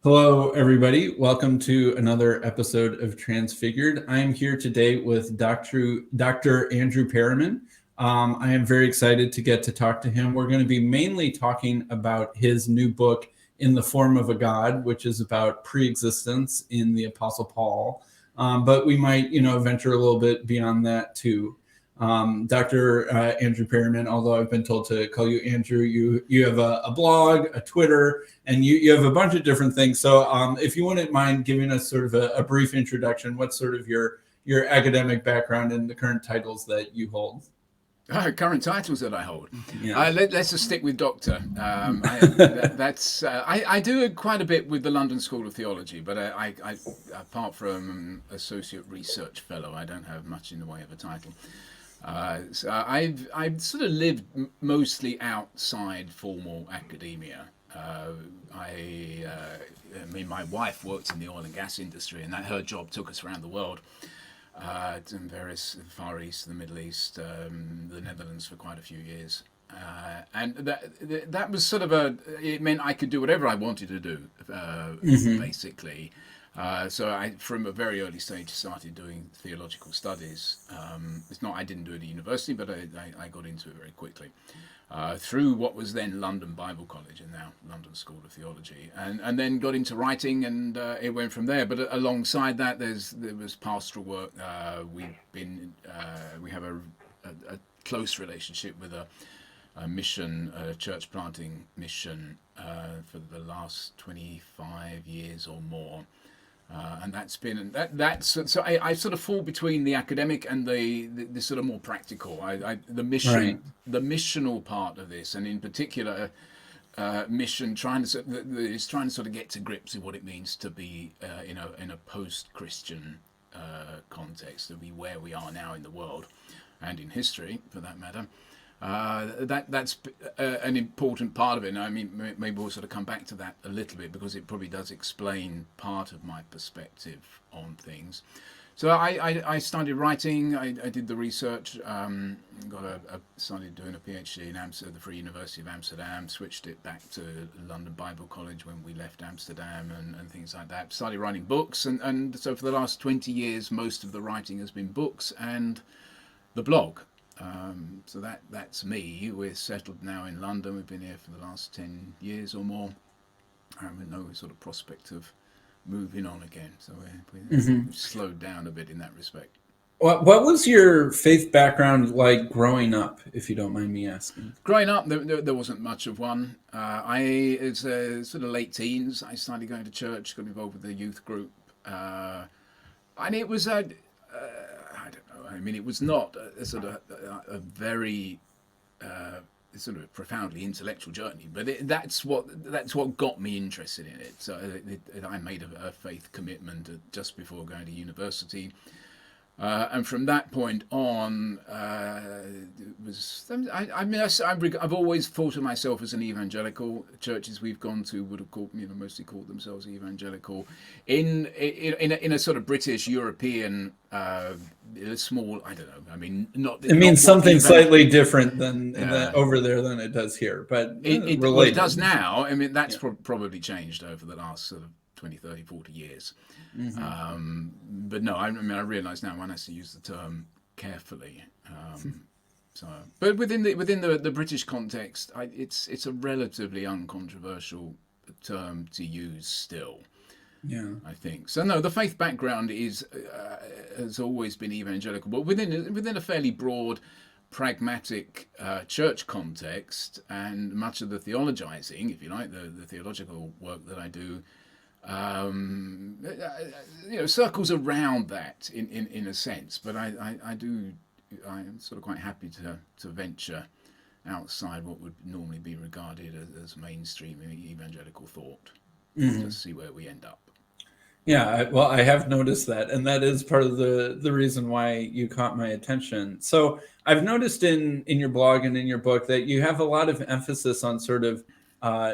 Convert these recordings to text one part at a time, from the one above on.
Hello, everybody. Welcome to another episode of Transfigured. I am here today with Dr. Andrew Perriman. I am very excited to get to talk to him. We're going to be mainly talking about his new book, In the Form of a God, which is about preexistence in the Apostle Paul. But we might, venture a little bit beyond that too. Dr. Andrew Perriman, although I've been told to call you Andrew, you have a blog, a Twitter, and you have a bunch of different things. So if you wouldn't mind giving us sort of a brief introduction, what's sort of your academic background and the current titles that you hold? Current titles that I hold. Yeah. Let's just stick with doctor. I do quite a bit with the London School of Theology, but I apart from associate research fellow, I don't have much in the way of a title. So I've sort of lived mostly outside formal academia. My wife worked in the oil and gas industry, and her job took us around the world. In various Far East, the Middle East, the Netherlands for quite a few years. And that was sort of it meant I could do whatever I wanted to do, basically. So I, from a very early stage, started doing theological studies. I didn't do it at university, but I got into it very quickly. Through what was then London Bible College and now London School of Theology, and then got into writing, and it went from there. But alongside that, there was pastoral work. We have a close relationship with a mission, a church planting mission, for the last 25 years or more. And that's been so I sort of fall between the academic and the sort of more practical. The missional part of this, and in particular, mission is trying to sort of get to grips with what it means to be in a post-Christian context, to be where we are now in the world and in history, for that matter. That's an important part of it. And I mean, maybe we'll sort of come back to that a little bit, because it probably does explain part of my perspective on things. So I started writing. I did the research. Started doing a PhD in Amsterdam, the Free University of Amsterdam. Switched it back to London Bible College when we left Amsterdam, and things like that. Started writing books, and so for the last 20 years, most of the writing has been books and the blog. So that's me. We're settled now in London. We've been here for the last 10 years or more. With no sort of prospect of moving on again. So we've slowed down a bit in that respect. What was your faith background like growing up, if you don't mind me asking? Growing up, there wasn't much of one. It's sort of late teens. I started going to church, got involved with the youth group. And it was I mean, it was not a sort of a very sort of profoundly intellectual journey, but that's what got me interested in it. So I made a faith commitment just before going to university, and from that point on, I've always thought of myself as an evangelical. Churches we've gone to would have mostly called themselves evangelical, in a sort of British European. Small, I don't know. I mean, it means something slightly different than over there than it does here, but it does now. I mean, that's probably changed over the last sort of 20, 30, 40 years. But no, I realise now one has to use the term carefully. But within the British context, it's a relatively uncontroversial term to use still. Yeah, I think so. No, the faith background has always been evangelical, but within a fairly broad, pragmatic church context, and much of the theologizing, if you like, the theological work that I do, circles around that in a sense. But I'm sort of quite happy to venture outside what would normally be regarded as mainstream evangelical thought, to see where we end up. Yeah, well, I have noticed that, and that is part of the reason why you caught my attention. So I've noticed in your blog and in your book that you have a lot of emphasis on sort of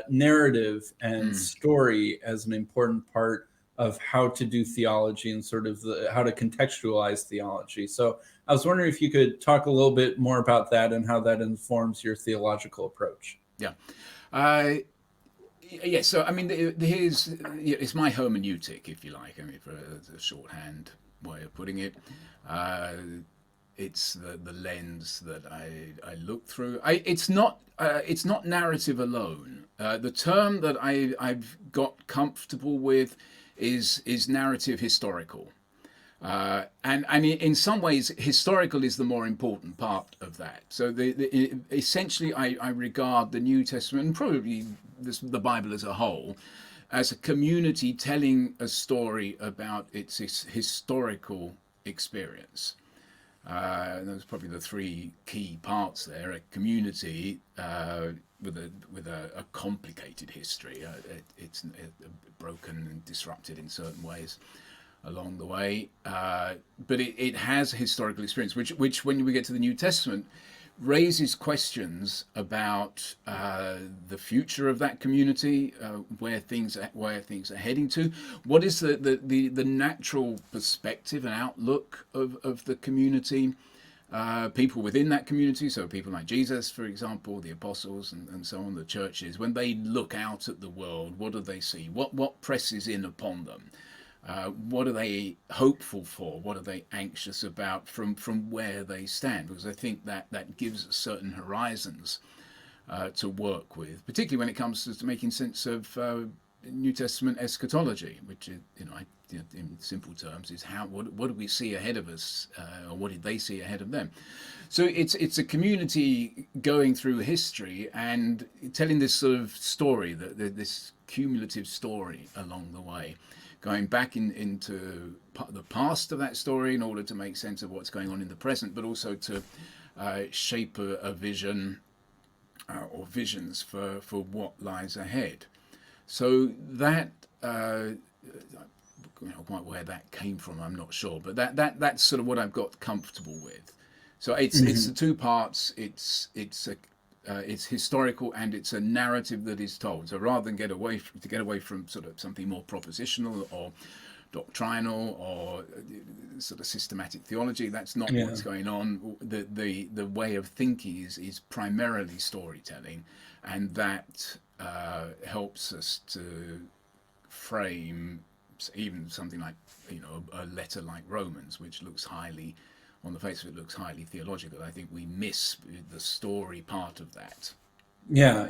narrative and story as an important part of how to do theology and sort of how to contextualize theology. So I was wondering if you could talk a little bit more about that and how that informs your theological approach. Yeah. Yes, so I mean, it's my hermeneutic, if you like. I mean, for a shorthand way of putting it, uh, it's the lens that I look through. It's not narrative alone. The term that I've got comfortable with is narrative historical. And in some ways, historical is the more important part of that. So essentially, I regard the New Testament and probably the Bible as a whole as a community telling a story about its historical experience. Those are probably the three key parts there: a community with a complicated history. It's broken and disrupted in certain ways along the way, but it has historical experience, which when we get to the New Testament, raises questions about the future of that community, where things are heading to. What is the natural perspective and outlook of the community? People within that community, so people like Jesus, for example, the apostles, and so on, the churches, when they look out at the world, what do they see? What presses in upon them? What are they hopeful for? What are they anxious about from where they stand? Because I think that gives certain horizons to work with, particularly when it comes to making sense of New Testament eschatology, which is, in simple terms, is what do we see ahead of us, or what did they see ahead of them? So it's a community going through history and telling this sort of story, this cumulative story along the way, going back into the past of that story in order to make sense of what's going on in the present, but also to shape a vision or visions for what lies ahead. So that, quite where that came from, I'm not sure, but that's sort of what I've got comfortable with. So it's the two parts. It's historical and it's a narrative that is told. So rather than get away from sort of something more propositional or doctrinal or sort of systematic theology, that's not what's going on. The way of thinking is primarily storytelling, and that helps us to frame even something like a letter like Romans, which looks highly, on the face of it, looks highly theological. I think we miss the story part of that. Yeah,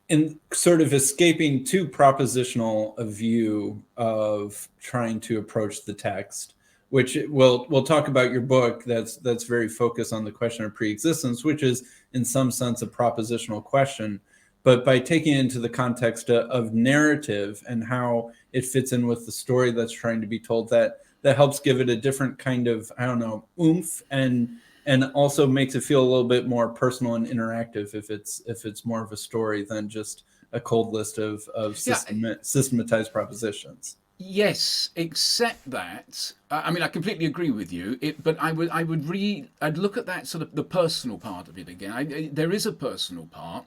and sort of escaping too propositional a view of trying to approach the text, which we'll talk about your book that's very focused on the question of preexistence, which is in some sense a propositional question, but by taking it into the context of narrative and how it fits in with the story that's trying to be told, that helps give it a different kind of, I don't know, oomph, and also makes it feel a little bit more personal and interactive if it's more of a story than just a cold list of systematized propositions. Yes, except that I mean I completely agree with you. But I'd look at that sort of the personal part of it again. There is a personal part,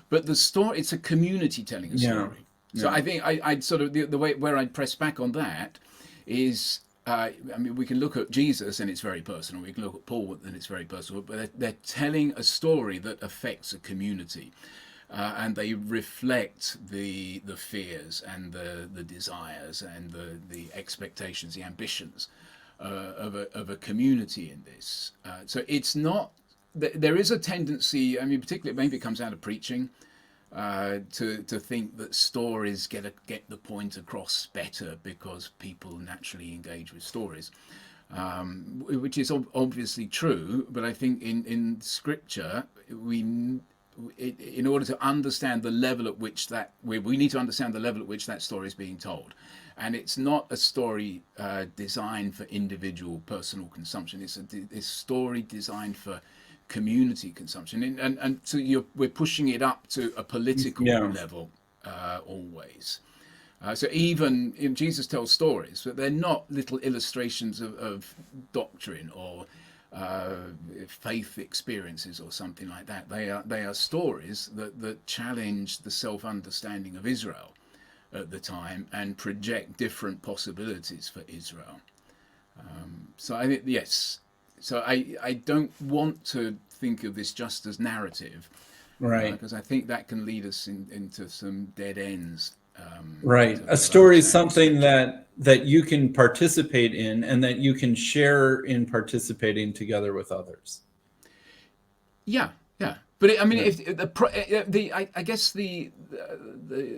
but the story, it's a community telling a story. So I think I'd sort of the way where I'd press back on that is. I mean, we can look at Jesus and it's very personal. We can look at Paul and it's very personal. But they're telling a story that affects a community, and they reflect the fears and the desires and the expectations, the ambitions of a community in this. So it's not. There is a tendency. I mean, particularly maybe it comes out of preaching. To think that stories get the point across better because people naturally engage with stories, which is obviously true. But I think in Scripture, in order to understand the level at which we need to understand the level at which that story is being told, and it's not a story designed for individual personal consumption. It's a story designed for community consumption, and so we're pushing it up to a political level always. So even Jesus tells stories, but they're not little illustrations of doctrine or faith experiences or something like that. They are stories that challenge the self-understanding of Israel at the time and project different possibilities for Israel. So I think yes. So I don't want to think of this just as narrative. Right. Because I think that can lead us into some dead ends. Right. In A terms of story is understanding something Scripture. that you can participate in and that you can share in participating together with others. Yeah, yeah. But I mean, Yeah. if I guess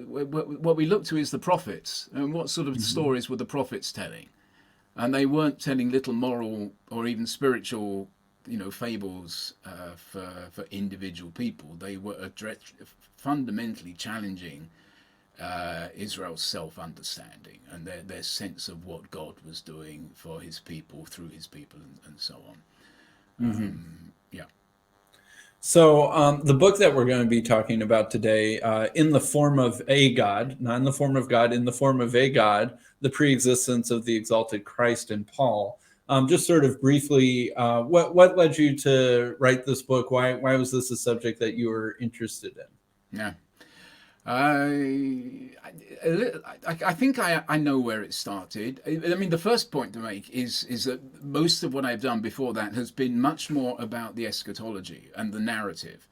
what we look to is the prophets, and what sort of Mhm. stories were the prophets telling? And they weren't telling little moral or even spiritual, fables for individual people. They were fundamentally challenging Israel's self-understanding and their sense of what God was doing for His people, through His people, and so on. Mhm. Yeah. So the book that we're going to be talking about today, In the Form of a God, not in the form of God, in the form of a God, the Preexistence of the Exalted Christ in Paul. Just sort of briefly, what led you to write this book? Why was this a subject that you were interested in? Yeah. I think I know where it started. I mean, the first point to make is that most of what I've done before that has been much more about the eschatology and the narrative,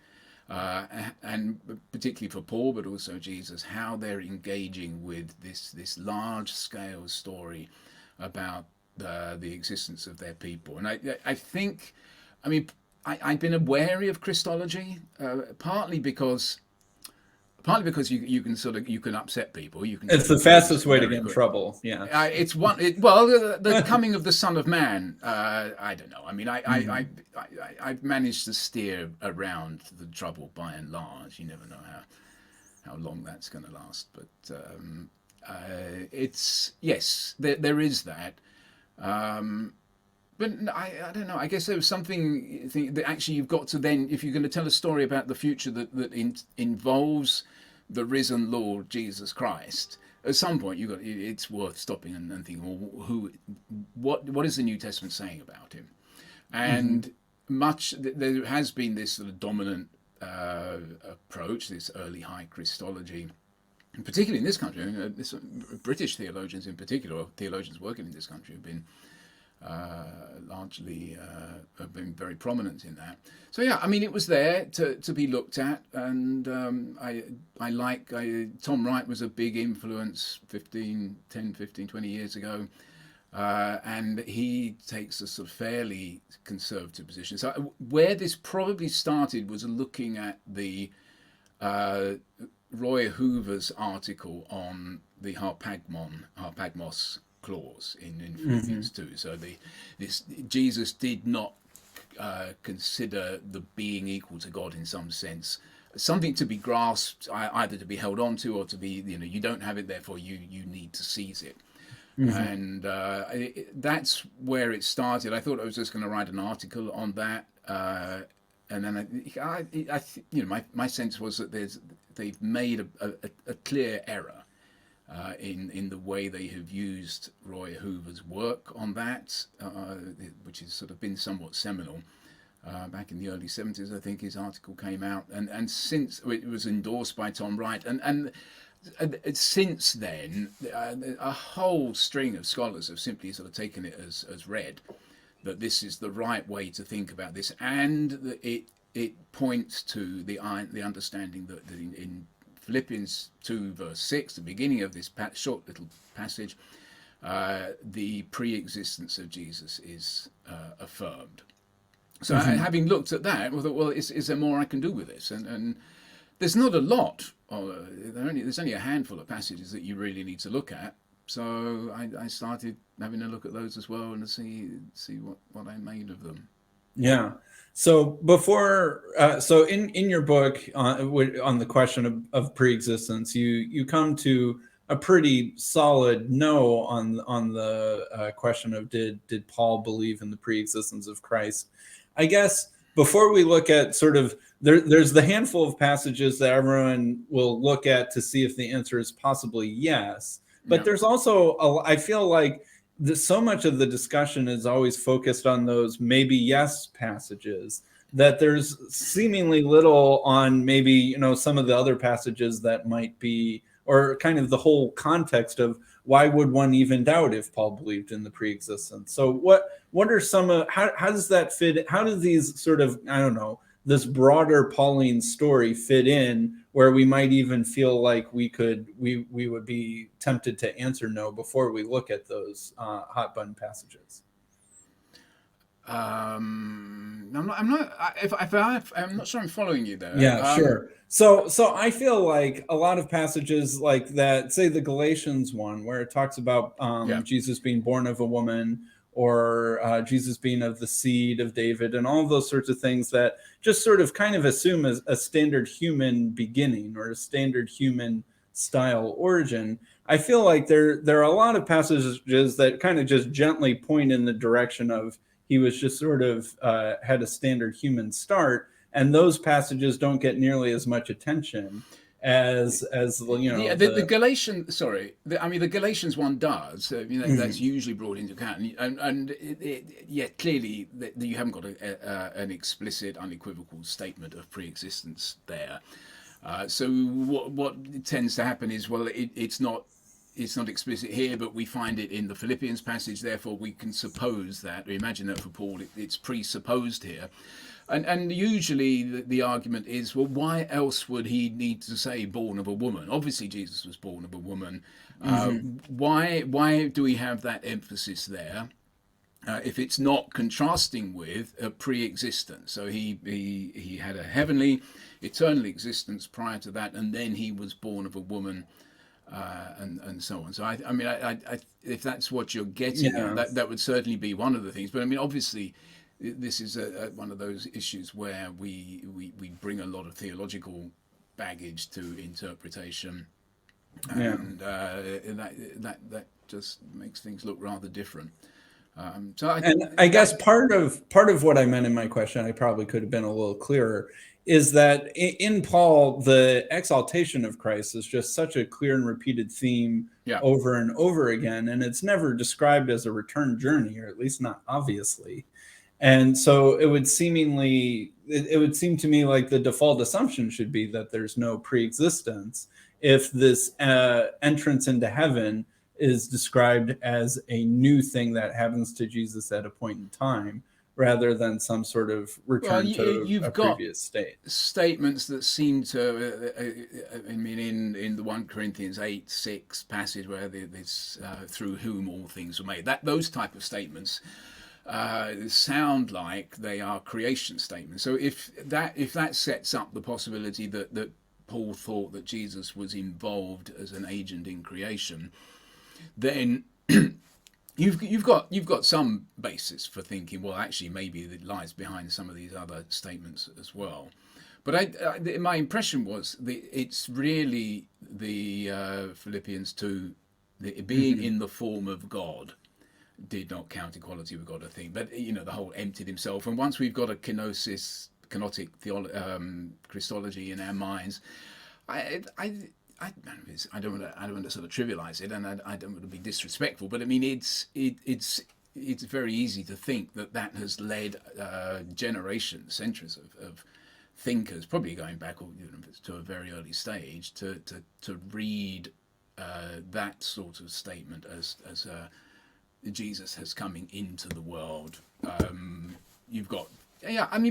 and particularly for Paul, but also Jesus, how they're engaging with this large scale story about the existence of their people. And I think, I mean, I've been wary of Christology, partly because you can upset people. You can It's turn the them loose fastest way to very get in quick. trouble. Yeah. Well, the coming of the Son of Man. I don't know. I mean, Mhm. I've managed to steer around the trouble by and large. You never know how long that's going to last, but it's yes, there is that. But I don't know. I guess there was something that actually you've got to then, if you're going to tell a story about the future that involves the risen Lord Jesus Christ, at some point it's worth stopping and thinking, well, what is the New Testament saying about him? Mhm. And there has been this sort of dominant approach, this early high Christology, particularly in this country. I mean, British theologians in particular, or theologians working in this country, have been largely have been very prominent in that. So yeah, I mean, it was there to be looked at, and Tom Wright was a big influence 20 years ago, and he takes a sort of fairly conservative position. So where this probably started was looking at the Roy Hoover's article on the Harpagmos clause in Philippians Mhm. 2. So this Jesus did not consider the being equal to God in some sense something to be grasped, either to be held on to or to be, you don't have it, therefore you need to seize it. Mhm. And that's where it started. I thought I was just going to write an article on that, and then my sense was that they've made a clear error in the way they have used Roy Hoover's work on that, which has sort of been somewhat seminal. Back in the early 70s, I think his article came out, and since it was endorsed by Tom Wright, and since then, a whole string of scholars have simply sort of taken it as read, that this is the right way to think about this, and that it points to the understanding that in Philippians 2 verse 6, the beginning of this short little passage, the pre-existence of Jesus is affirmed. So Mhm. having looked at that, I thought, well, is there more I can do with this? And there's not a lot. There's only a handful of passages that you really need to look at. So I started having a look at those as well and to see what I made of them. Yeah. So in your book on the question of preexistence, you come to a pretty solid no on the question of did Paul believe in the preexistence of Christ? I guess before we look at sort of there's the handful of passages that everyone will look at to see if the answer is possibly yes, but Yeah, there's also I feel like so much of the discussion is always focused on those maybe yes passages that there's seemingly little on maybe some of the other passages that might be, or kind of the whole context of why would one even doubt if Paul believed in the preexistence. So what are some of how does that fit, how do these sort of, I don't know, this broader Pauline story fit in, where we might even feel like we would be tempted to answer no before we look at those hot button passages? I'm not sure I'm following you there. Yeah, sure. So I feel like a lot of passages like that, say the Galatians one, where it talks about Jesus being born of a woman, or Jesus being of the seed of David, and all of those sorts of things that just sort of kind of assume a standard human beginning or a standard human style origin. I feel like there are a lot of passages that kind of just gently point in the direction of he was just sort of had a standard human start, and those passages don't get nearly as much attention as the Galatians. Sorry, the Galatians one does. That's usually brought into account, and clearly you haven't got an explicit, unequivocal statement of pre-existence there. So what tends to happen is, well, it's not explicit here, but we find it in the Philippians passage. Therefore, we can suppose that, or imagine that for Paul, it's presupposed here. And usually the argument is, well, why else would he need to say born of a woman? Obviously, Jesus was born of a woman. Why do we have that emphasis there? If it's not contrasting with a pre-existence? So he had a heavenly, eternal existence prior to that, and then he was born of a woman. And so on. So I if that's what you're getting at, that would certainly be one of the things. But I mean, obviously, this is one of those issues where we bring a lot of theological baggage to interpretation, and that just makes things look rather different. I guess part of what I meant in my question, I probably could have been a little clearer, is that in Paul, the exaltation of Christ is just such a clear and repeated theme over and over again, and it's never described as a return journey, or at least not obviously. And so it would seem to me like the default assumption should be that there's no pre-existence if this entrance into heaven is described as a new thing that happens to Jesus at a point in time, rather than some sort of return to a previous state. Statements that seem to, in the 1 Corinthians 8:6 passage where this through whom all things were made, those type of statements sound like they are creation statements. So if that sets up the possibility that Paul thought that Jesus was involved as an agent in creation, then you've got some basis for thinking, well, actually maybe it lies behind some of these other statements as well. But my impression was it's really the Philippians 2, being in the form of God did not count equality with God, I think. But the whole emptied himself. And once we've got a kenotic Christology in our minds, I don't want to sort of trivialize it, and I don't want to be disrespectful, but I mean it's very easy to think that has led generations, centuries of thinkers, probably going back to a very early stage, to read that sort of statement as Jesus has coming into the world. You've got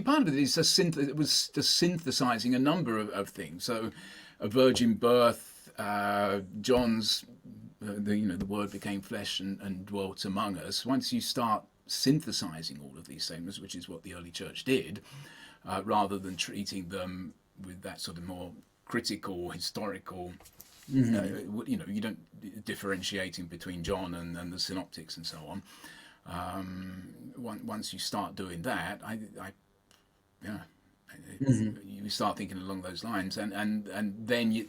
part of it is it was just synthesizing a number of things. So a virgin birth, John's, the Word became flesh and dwelt among us. Once you start synthesizing all of these statements, which is what the early church did, rather than treating them with that sort of more critical, historical, you don't differentiating between John and the synoptics and so on. Once you start doing that, you start thinking along those lines, and then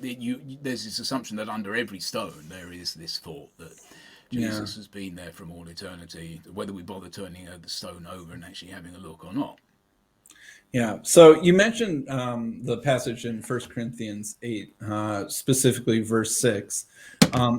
there's this assumption that under every stone there is this thought that Jesus has been there from all eternity, whether we bother turning the stone over and actually having a look or not. Yeah. So you mentioned the passage in 1 Corinthians 8, specifically verse 6.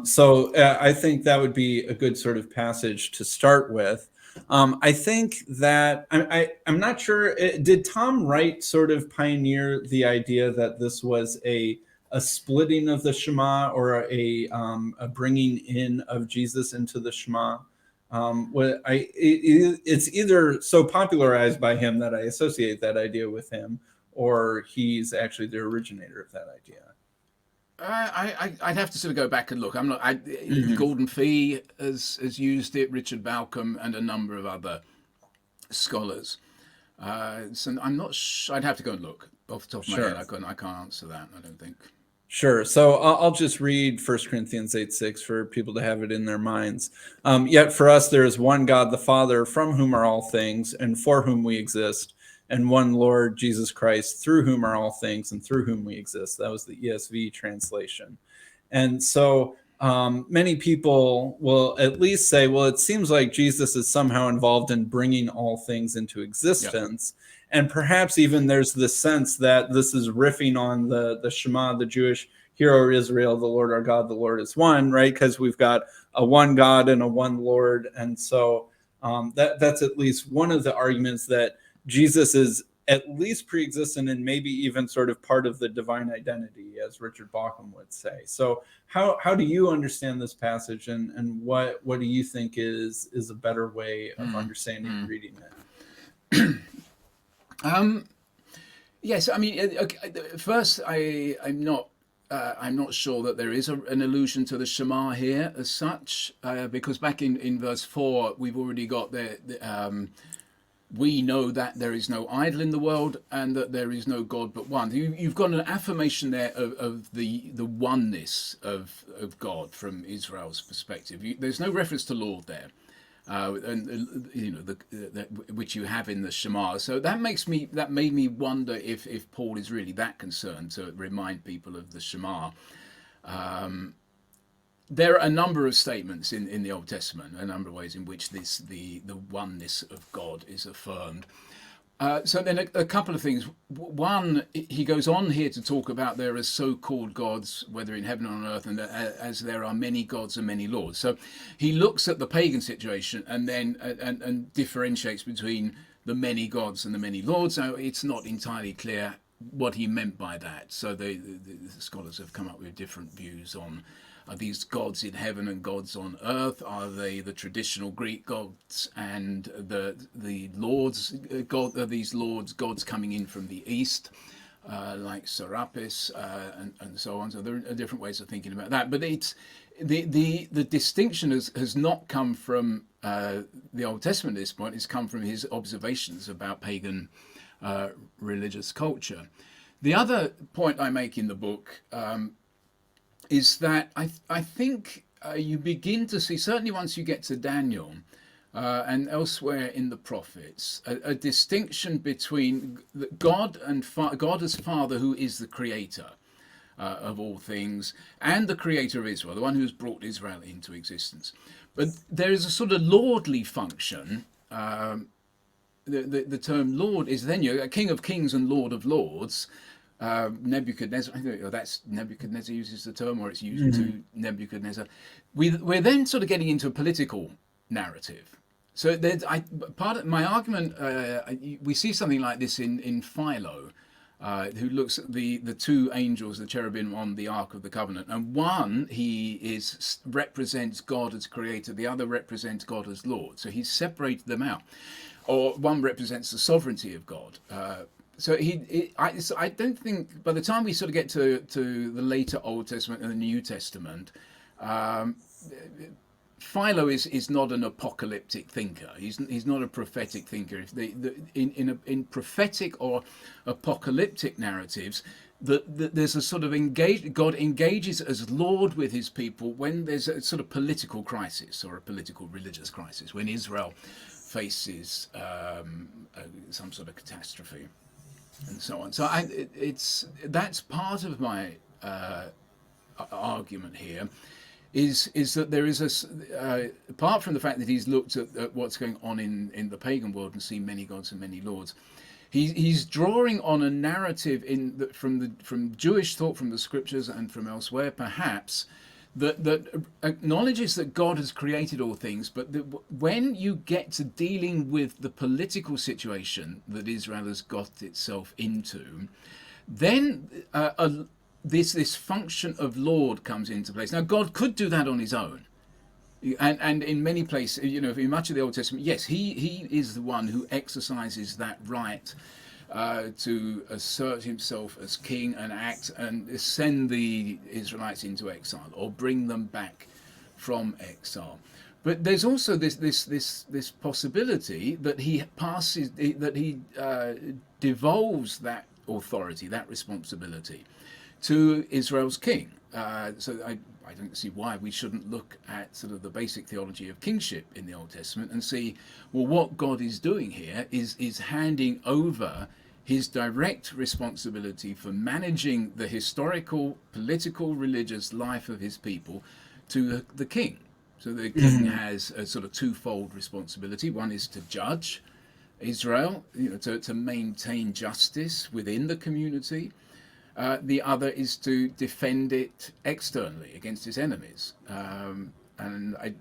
So I think that would be a good sort of passage to start with. I think that I'm not sure. Did Tom Wright sort of pioneer the idea that this was a splitting of the Shema, or a bringing in of Jesus into the Shema? It's either so popularized by him that I associate that idea with him, or he's actually the originator of that idea? I'd have to sort of go back and look. I'm not. Gordon Fee has used it, Richard Bauckham, and a number of other scholars. So I'm not. I'd have to go and look off the top of my head. I can't answer that. I don't think. Sure. So I'll just read 1 Corinthians 8:6 for people to have it in their minds. Yet for us there is one God, the Father, from whom are all things, and for whom we exist, and one Lord, Jesus Christ, through whom are all things, and through whom we exist. That was the ESV translation. And so many people will at least say, well, it seems like Jesus is somehow involved in bringing all things into existence. Yep. And perhaps even there's this sense that this is riffing on the Shema, the Jewish, Hear, O Israel, the Lord our God, the Lord is one, right? Because we've got a one God and a one Lord. And so that's at least one of the arguments, that Jesus is at least pre-existent and maybe even sort of part of the divine identity, as Richard Bauckham would say. So how do you understand this passage, and what do you think is a better way of understanding and reading it? Yes, I mean, first, I'm not sure that there is an allusion to the Shema here as such, because back in verse 4, we've already got we know that there is no idol in the world, and that there is no God but one. You've got an affirmation there of the oneness of God from Israel's perspective. There's no reference to Lord there. And you know, which you have in the Shema. So that made me wonder if Paul is really that concerned to remind people of the Shema. There are a number of statements in the Old Testament, a number of ways in which the oneness of God is affirmed. So then a couple of things. One, he goes on here to talk about there are so-called gods, whether in heaven or on earth, and as there are many gods and many lords. So he looks at the pagan situation and then and differentiates between the many gods and the many lords. So it's not entirely clear what he meant by that. So the scholars have come up with different views on, are these gods in heaven and gods on earth? Are they the traditional Greek gods and the lords? Are these lords gods coming in from the east, like Serapis and so on? So there are different ways of thinking about that. But it's the distinction has not come from the Old Testament at this point. It's come from his observations about pagan religious culture. The other point I make in the book is that I think you begin to see, certainly once you get to Daniel and elsewhere in the prophets, a distinction between God and God as Father, who is the creator of all things, and the creator of Israel, the one who's brought Israel into existence. But there is a sort of lordly function. The term Lord is then a King of Kings and Lord of Lords. Nebuchadnezzar, that's Nebuchadnezzar uses the term, or it's used to Nebuchadnezzar. We're then sort of getting into a political narrative. So part of my argument, we see something like this in Philo, who looks at the two angels, the cherubim on the Ark of the Covenant, and one represents God as creator, the other represents God as Lord. So he's separated them out, or one represents the sovereignty of God. So I don't think, by the time we sort of get to the later Old Testament and the New Testament, Philo is not an apocalyptic thinker. He's not a prophetic thinker. In prophetic or apocalyptic narratives, there's a sort of God engages as Lord with his people when there's a sort of political crisis or a political religious crisis, when Israel faces some sort of catastrophe, and so on. So that's part of my argument here, is that there is apart from the fact that he's looked at what's going on in the pagan world and seen many gods and many lords, he's drawing on a narrative from Jewish thought, from the scriptures and from elsewhere perhaps, that acknowledges that God has created all things, but when you get to dealing with the political situation that Israel has got itself into, then this function of Lord comes into place. Now, God could do that on his own, and in many places, in much of the Old Testament, yes, he is the one who exercises that right to assert himself as king and act and send the Israelites into exile or bring them back from exile. But there's also this possibility that he devolves that authority, that responsibility, to Israel's king. So I don't see why we shouldn't look at sort of the basic theology of kingship in the Old Testament and see, well, what God is doing here is handing over his direct responsibility for managing the historical, political, religious life of his people to the king. So the king has a sort of twofold responsibility. One is to judge Israel, to maintain justice within the community. The other is to defend it externally against its enemies.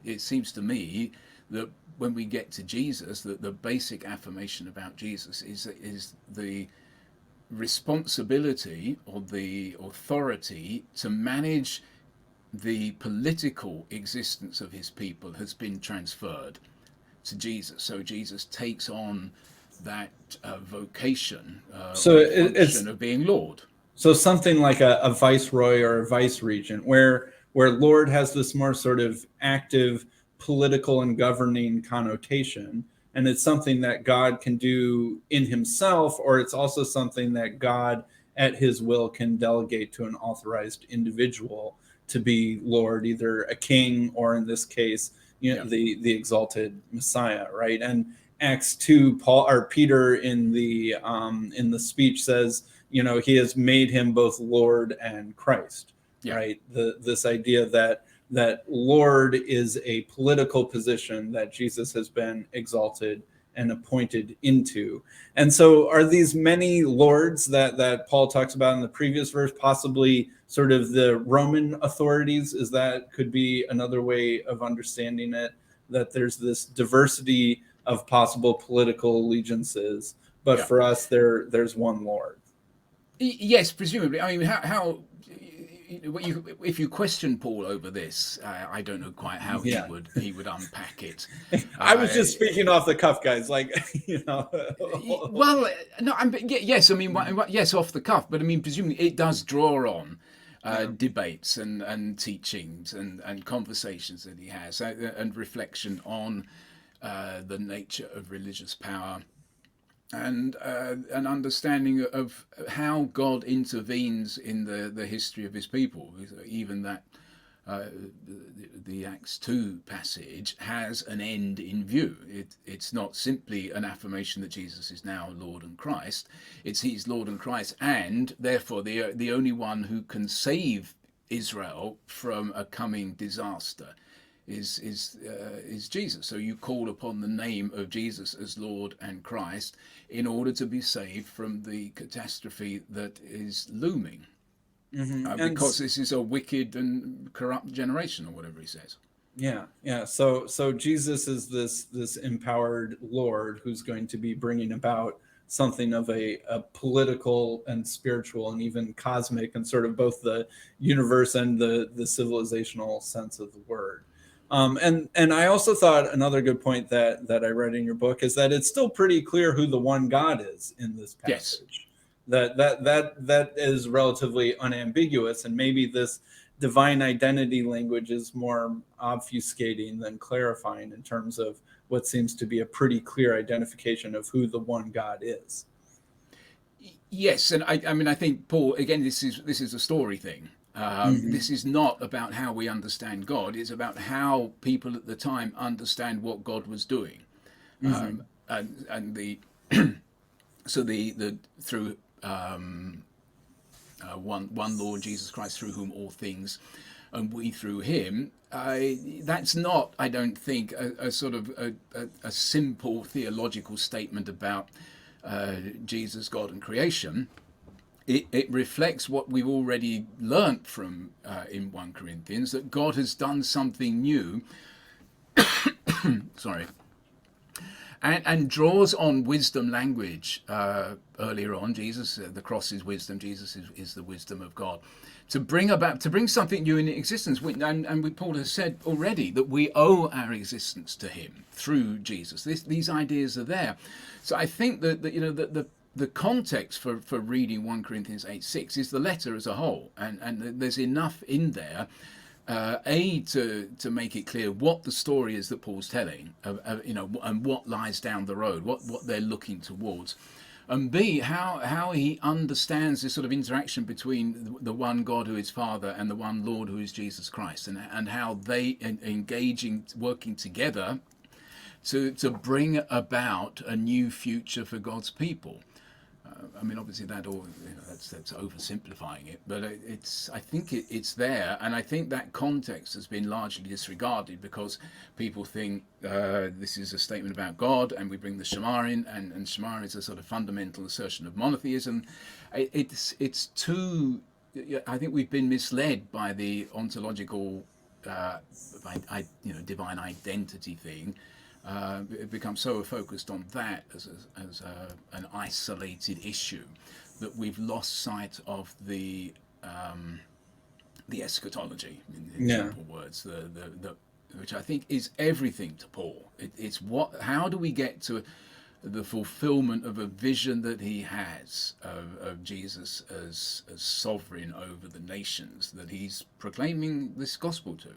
It seems to me that when we get to Jesus, that the basic affirmation about Jesus is the responsibility or the authority to manage the political existence of his people has been transferred to Jesus. So Jesus takes on that vocation, function of being Lord. So something like a viceroy or a vice regent, where Lord has this more sort of active political and governing connotation, and it's something that God can do in himself, or it's also something that God at his will can delegate to an authorized individual to be Lord, either a king or in this case, the exalted Messiah, right? And Acts 2, Peter in the speech says, he has made him both Lord and Christ, right? This idea that Lord is a political position that Jesus has been exalted and appointed into. And so are these many lords that Paul talks about in the previous verse possibly sort of the Roman authorities? Is that could be another way of understanding it, that there's this diversity of possible political allegiances, but for us there's one Lord? Yes, presumably. I mean, how if you question Paul over this, I don't know quite how he would unpack it. I was just speaking off the cuff, guys. Like, Well, no, yes. I mean, yes, off the cuff. But I mean, presumably, it does draw on debates and teachings and conversations that he has and reflection on the nature of religious power. And an understanding of how God intervenes in the history of his people. Even that the Acts 2 passage has an end in view. It's not simply an affirmation that Jesus is now Lord and Christ. It's he's Lord and Christ, and therefore the only one who can save Israel from a coming disaster is Jesus. So you call upon the name of Jesus as Lord and Christ in order to be saved from the catastrophe that is looming. Because this is a wicked and corrupt generation, or whatever he says. Yeah. So Jesus is this empowered Lord who's going to be bringing about something of a political and spiritual and even cosmic and sort of both the universe and the civilizational sense of the word. And I also thought another good point that I read in your book is that it's still pretty clear who the one God is in this passage. Yes. That is relatively unambiguous, and maybe this divine identity language is more obfuscating than clarifying in terms of what seems to be a pretty clear identification of who the one God is. Yes, and I mean I think Paul, again, this is a story thing. This is not about how we understand God. It's about how people at the time understand what God was doing, and the so the through one Lord Jesus Christ, through whom all things, and we through him. That's not, I don't think, a sort of a simple theological statement about Jesus, God, and creation. It reflects what we've already learnt from in 1 Corinthians, that God has done something new. Sorry. And draws on wisdom language earlier on. Jesus, the cross is wisdom. Jesus is the wisdom of God. To bring something new in existence. And Paul has said already that we owe our existence to him through Jesus. These ideas are there. So I think that the context for reading 1 Corinthians 8:6 is the letter as a whole, and there's enough in there, to make it clear what the story is that Paul's telling, and what lies down the road, what they're looking towards, and B, how he understands this sort of interaction between the one God who is Father and the one Lord who is Jesus Christ, and how they engaging, working together to bring about a new future for God's people. I mean, obviously that's oversimplifying it, but I think it's there, and I think that context has been largely disregarded because people think this is a statement about God, and we bring the Shema in, and Shema is a sort of fundamental assertion of monotheism. It's too. I think we've been misled by the ontological, divine identity thing. It becomes so focused on that as an isolated issue that we've lost sight of the eschatology, in simple words, which I think is everything to Paul. It's how do we get to the fulfillment of a vision that he has of Jesus as sovereign over the nations that he's proclaiming this gospel to.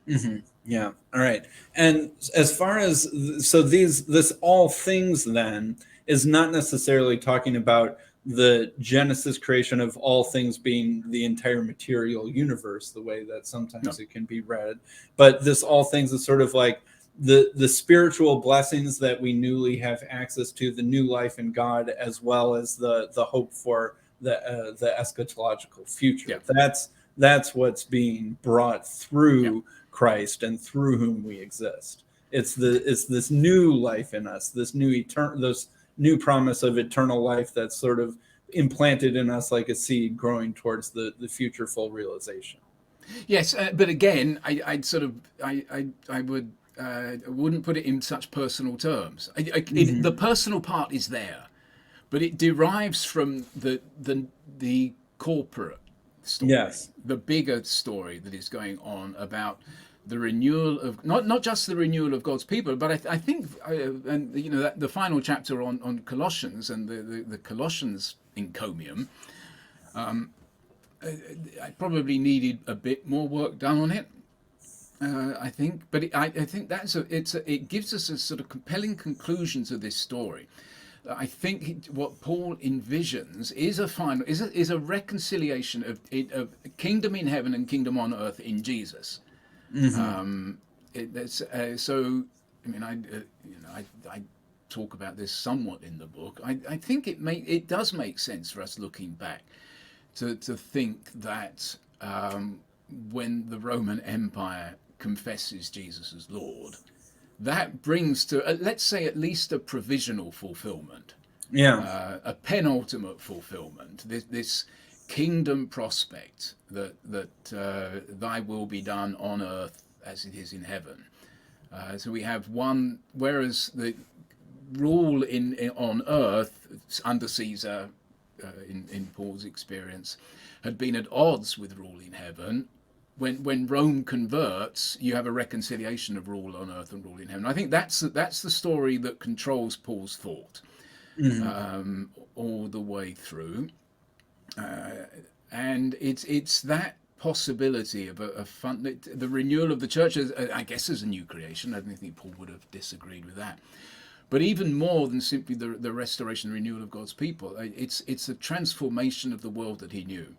Mm-hmm. Yeah. All right. And as far as this all things then is not necessarily talking about the Genesis creation of all things being the entire material universe, the way that sometimes it can be read, but this all things is sort of like the spiritual blessings that we newly have access to, the new life in God, as well as the hope for the eschatological future. Yeah. That's what's being brought through Christ and through whom we exist. It's this new life in us, this new promise of eternal life that's sort of implanted in us like a seed growing towards the future full realization. Yes, but again, I wouldn't put it in such personal terms. The personal part is there, but it derives from the corporate story, the bigger story that is going on about the renewal of not just the renewal of God's people, but I think that the final chapter on Colossians and the Colossians encomium, I probably needed a bit more work done on it. I think, but I think it gives us a sort of compelling conclusion to this story. I think what Paul envisions is a reconciliation of kingdom in heaven and kingdom on earth in Jesus. So I mean, I talk about this somewhat in the book. I think it does make sense for us looking back to think that when the Roman Empire confesses Jesus as Lord, that brings to let's say at least a provisional fulfillment, a penultimate fulfillment. This kingdom prospect that thy will be done on earth as it is in heaven. So we have one, whereas the rule on earth under Caesar, in Paul's experience, had been at odds with rule in heaven. When Rome converts, you have a reconciliation of rule on earth and rule in heaven. I think that's the story that controls Paul's thought all the way through. And it's that possibility of the renewal of the church, I guess, as a new creation. I don't think Paul would have disagreed with that. But even more than simply the restoration and renewal of God's people, it's a transformation of the world that he knew,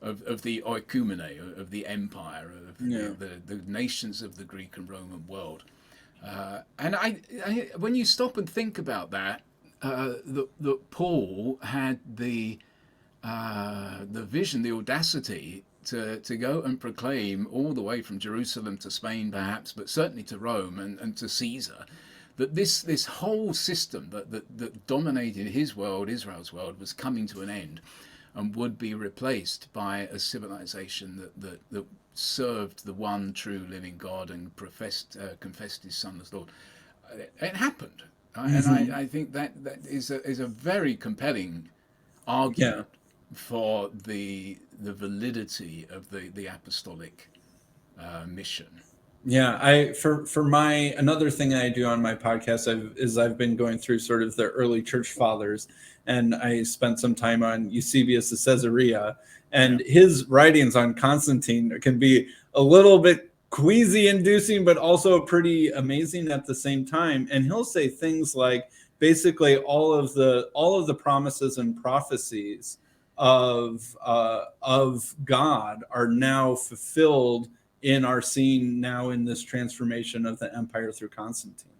of the oikumene, of the empire, of the nations of the Greek and Roman world. And I when you stop and think about that, that Paul had the vision, the audacity to go and proclaim all the way from Jerusalem to Spain, perhaps, but certainly to Rome and to Caesar, that this whole system that dominated his world, Israel's world, was coming to an end and would be replaced by a civilization that served the one true living God and confessed his Son as Lord. It happened, and I think that is a very compelling argument for the validity of the apostolic mission. Yeah, for my another thing I do on my podcast I've been going through sort of the early church fathers, and I spent some time on Eusebius of Caesarea, and Yeah. his writings on Constantine can be a little bit queasy inducing, but also pretty amazing at the same time. And he'll say things like basically all of the promises and prophecies of God are now fulfilled in our scene now in this transformation of the empire through Constantine,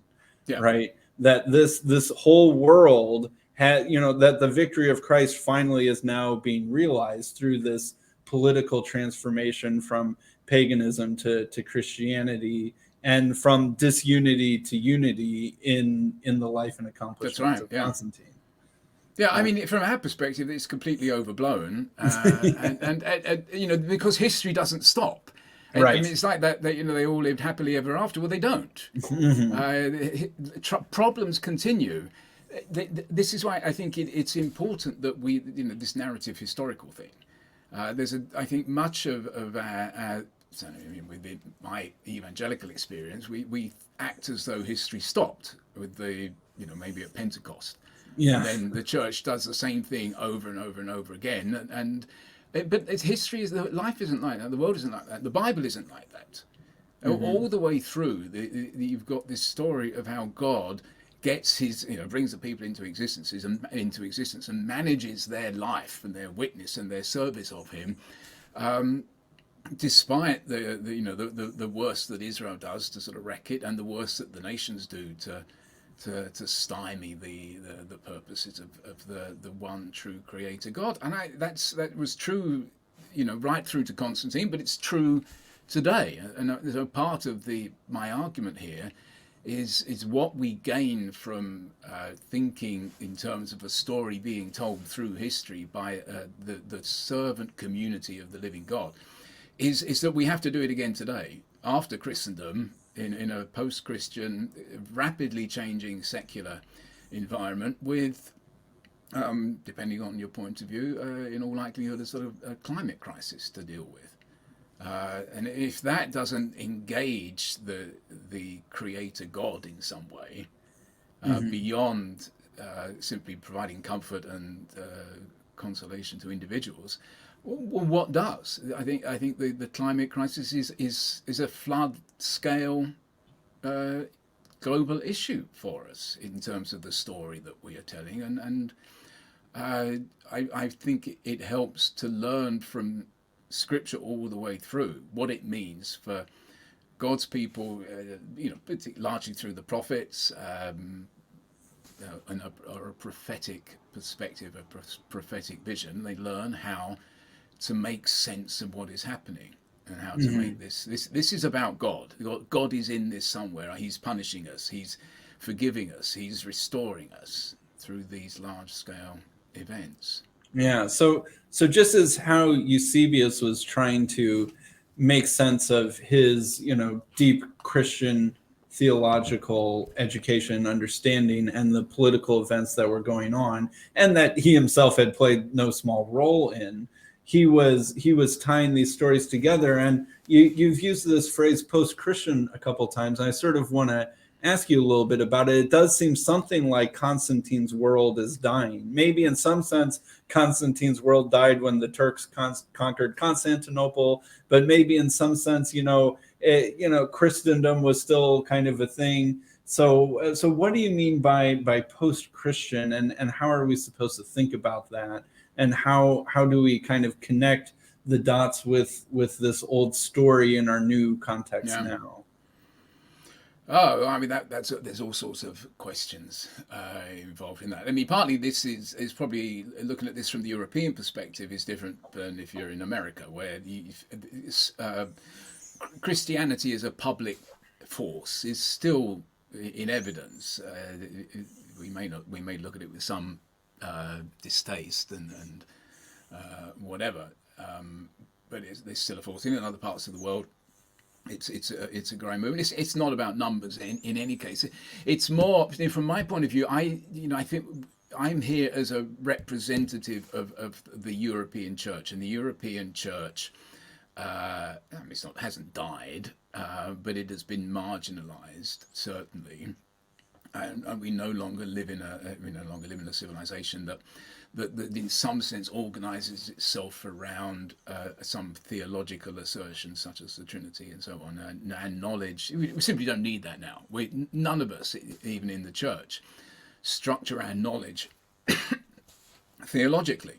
Yeah. right? That this whole world had, that the victory of Christ finally is now being realized through this political transformation from paganism to Christianity, and from disunity to unity in the life and That's accomplishments right. of Yeah. Constantine. Yeah, I mean, from our perspective, it's completely overblown, and because history doesn't stop, and Right. it's like that they all lived happily ever after. Well, they don't. Mhm. Problems continue. This is why I think it's important that we, this narrative historical thing. I think much of our so, I mean, with my evangelical experience, we act as though history stopped with maybe at Pentecost. And Yeah. then the church does the same thing over and over and over again. But history life isn't like that. The world isn't like that. The Bible isn't like that. Hmm. All the way through, you've got this story of how God gets brings the people into existence and manages their life and their witness and their service of Him, despite the worst that Israel does to sort of wreck it, and the worst that the nations do to stymie the purposes of the one true Creator God. And that was true, right through to Constantine, but it's true today. And so part of my argument here is what we gain from thinking in terms of a story being told through history by the servant community of the living God, is that we have to do it again today after Christendom, in a post-Christian, rapidly changing secular environment with, depending on your point of view, in all likelihood, a sort of a climate crisis to deal with. And if that doesn't engage the Creator God in some way, Hmm. beyond simply providing comfort and consolation to individuals, well, what does? I think the climate crisis is a flood scale global issue for us in terms of the story that we are telling, and I think it helps to learn from Scripture all the way through what it means for God's people, largely through the prophets, and a prophetic perspective, a prophetic vision. They learn how to make sense of what is happening and how to make Hmm. this is about God. God is in this somewhere. He's punishing us. He's forgiving us. He's restoring us through these large scale events. Yeah. So just as how Eusebius was trying to make sense of his, deep Christian theological education and understanding and the political events that were going on, and that he himself had played no small role in, he was tying these stories together. And you've used this phrase post-Christian a couple times. And I sort of want to ask you a little bit about it. It does seem something like Constantine's world is dying. Maybe in some sense, Constantine's world died when the Turks conquered Constantinople, but maybe in some sense, Christendom was still kind of a thing. So what do you mean by post-Christian, and how are we supposed to think about that? And how do we kind of connect the dots with this old story in our new context Yeah. now? Oh, I mean there's all sorts of questions involved in that. I mean, partly this is probably looking at this from the European perspective is different than if you're in America, where Christianity as a public force is still in evidence. We may look at it with some distaste and whatever, but there's still a force in other parts of the world. It's a growing movement. It's not about numbers in any case. It's more from my point of view. I think I'm here as a representative of the European Church, and the European Church, hasn't died, but it has been marginalized, certainly. And we no longer live in a civilization that in some sense organizes itself around some theological assertions such as the Trinity and so on, and knowledge. We simply don't need that now. None of us, even in the church, structure our knowledge theologically.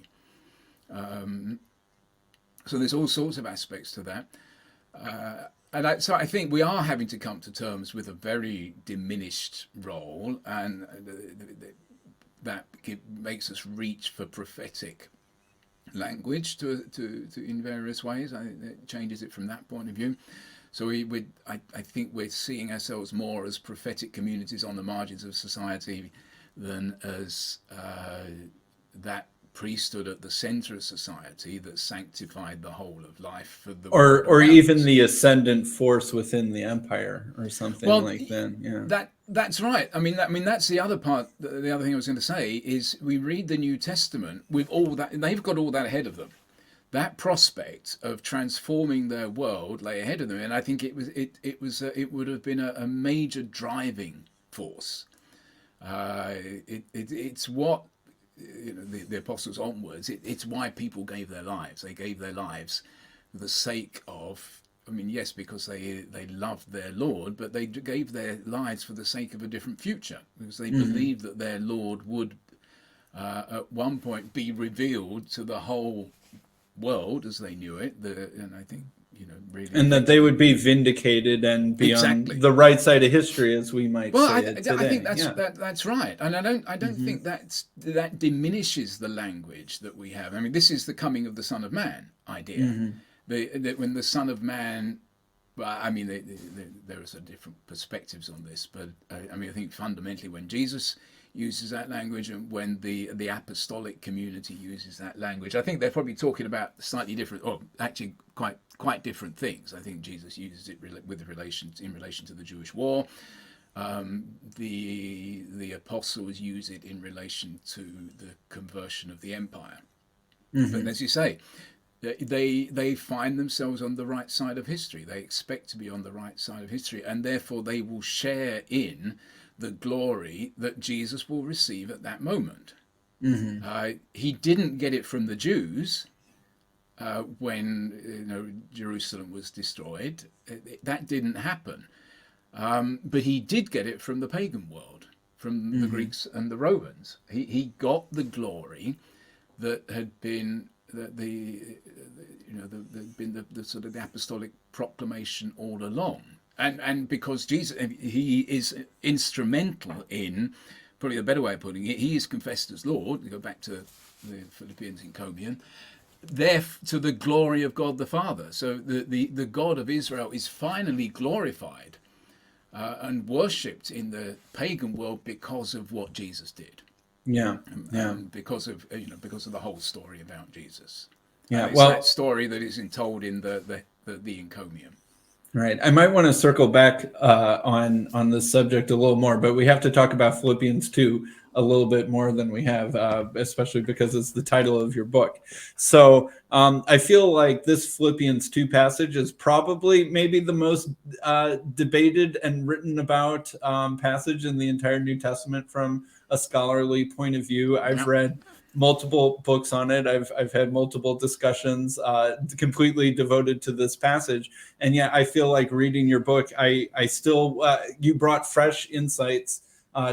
So there's all sorts of aspects to that. So I think we are having to come to terms with a very diminished role, and that makes us reach for prophetic language to in various ways. I think it changes it from that point of view. So I think we're seeing ourselves more as prophetic communities on the margins of society than as that priesthood at the center of society that sanctified the whole of life for the or even the ascendant force within the empire or something like that. Yeah, that's right. I mean that's the other part. The other thing I was going to say is we read the New Testament with all that. They've got all that ahead of them. That prospect of transforming their world lay ahead of them, and I think it would have been a major driving force. It's what, the apostles onwards, it's why people gave their lives. They gave their lives for the sake of, yes, because they loved their Lord, but they gave their lives for the sake of a different future, because they believed that their Lord would at one point be revealed to the whole world as they knew it. And I think, really, and that they would be vindicated and be on the right side of history, as we might say it today. I think that's right, and I don't think that diminishes the language that we have. This is the coming of the Son of Man idea. That when the Son of Man, there are some different perspectives on this, but I think fundamentally when Jesus uses that language and when the apostolic community uses that language, I think they're probably talking about slightly different, or actually quite different things. I think Jesus uses it in relation to the Jewish war. The apostles use it in relation to the conversion of the empire. But as you say, they find themselves on the right side of history. They expect to be on the right side of history, and therefore they will share in the glory that Jesus will receive at that moment. He didn't get it from the Jews when Jerusalem was destroyed. That didn't happen. But he did get it from the pagan world, from the Greeks and the Romans. He got the glory that had been the sort of the apostolic proclamation all along. And because Jesus, he is instrumental in, probably a better way of putting it, he is confessed as Lord. We go back to the Philippians encomium, there to the glory of God the Father. So the God of Israel is finally glorified and worshipped in the pagan world because of what Jesus did. Because of the whole story about Jesus. It's that story that is told in the encomium. Right. I might want to circle back on this subject a little more, but we have to talk about Philippians 2 a little bit more than we have, especially because it's the title of your book. So I feel like this Philippians 2 passage is probably maybe the most debated and written about passage in the entire New Testament from a scholarly point of view. I've read multiple books on it. I've had multiple discussions completely devoted to this passage. And yet I feel like reading your book, I still, you brought fresh insights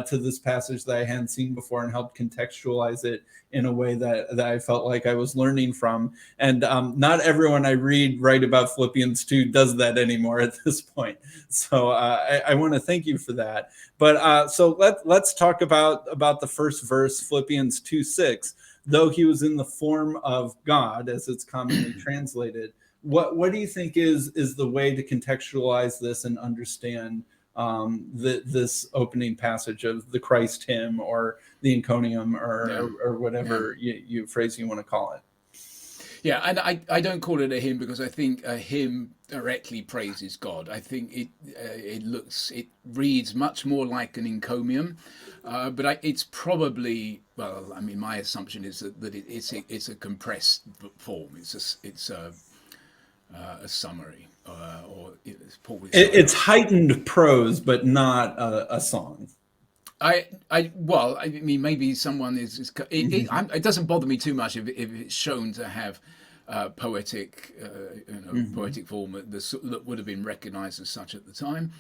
to this passage that I hadn't seen before and helped contextualize it in a way that I felt like I was learning from. And not everyone I write about Philippians 2 does that anymore at this point. So I want to thank you for that. But so let's talk about the first verse, Philippians 2:6. Though he was in the form of God, as it's commonly translated, what do you think is the way to contextualize this and understand this opening passage of the Christ hymn or the encomium or whatever you phrase you want to call it? Yeah, and I don't call it a hymn because I think a hymn directly praises God. I think it reads much more like an encomium, but it's probably, well, my assumption is that it's a compressed form. It's a summary Paul. It's heightened prose, but not a song. I mean, maybe someone is it doesn't bother me too much if it's shown to have poetic, poetic form that would have been recognized as such at the time.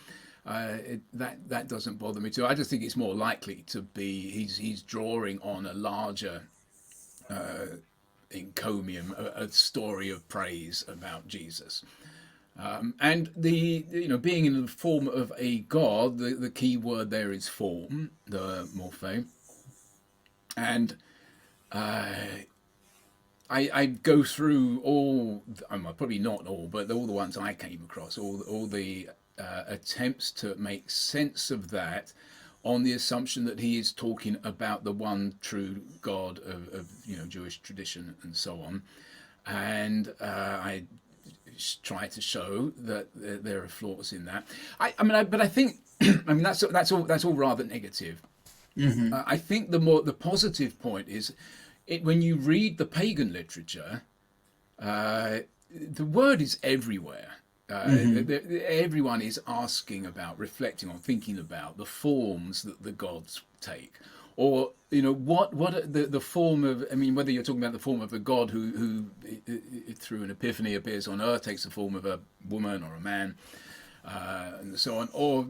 That doesn't bother me too. I just think it's more likely to be he's drawing on a larger encomium, a story of praise about Jesus. And being in the form of a god, the key word there is form, the Morphe. And I go through all, probably not all, but all the ones I came across, all the attempts to make sense of that on the assumption that he is talking about the one true God of Jewish tradition and so on. And I try to show that there are flaws in that. But I think that's all rather negative. I think the positive point is when you read the pagan literature, the word is everywhere. Everyone is asking about, reflecting on, thinking about the forms that the gods take, or what the form of. I mean, whether you're talking about the form of a god who through an epiphany appears on earth, takes the form of a woman or a man, and so on, or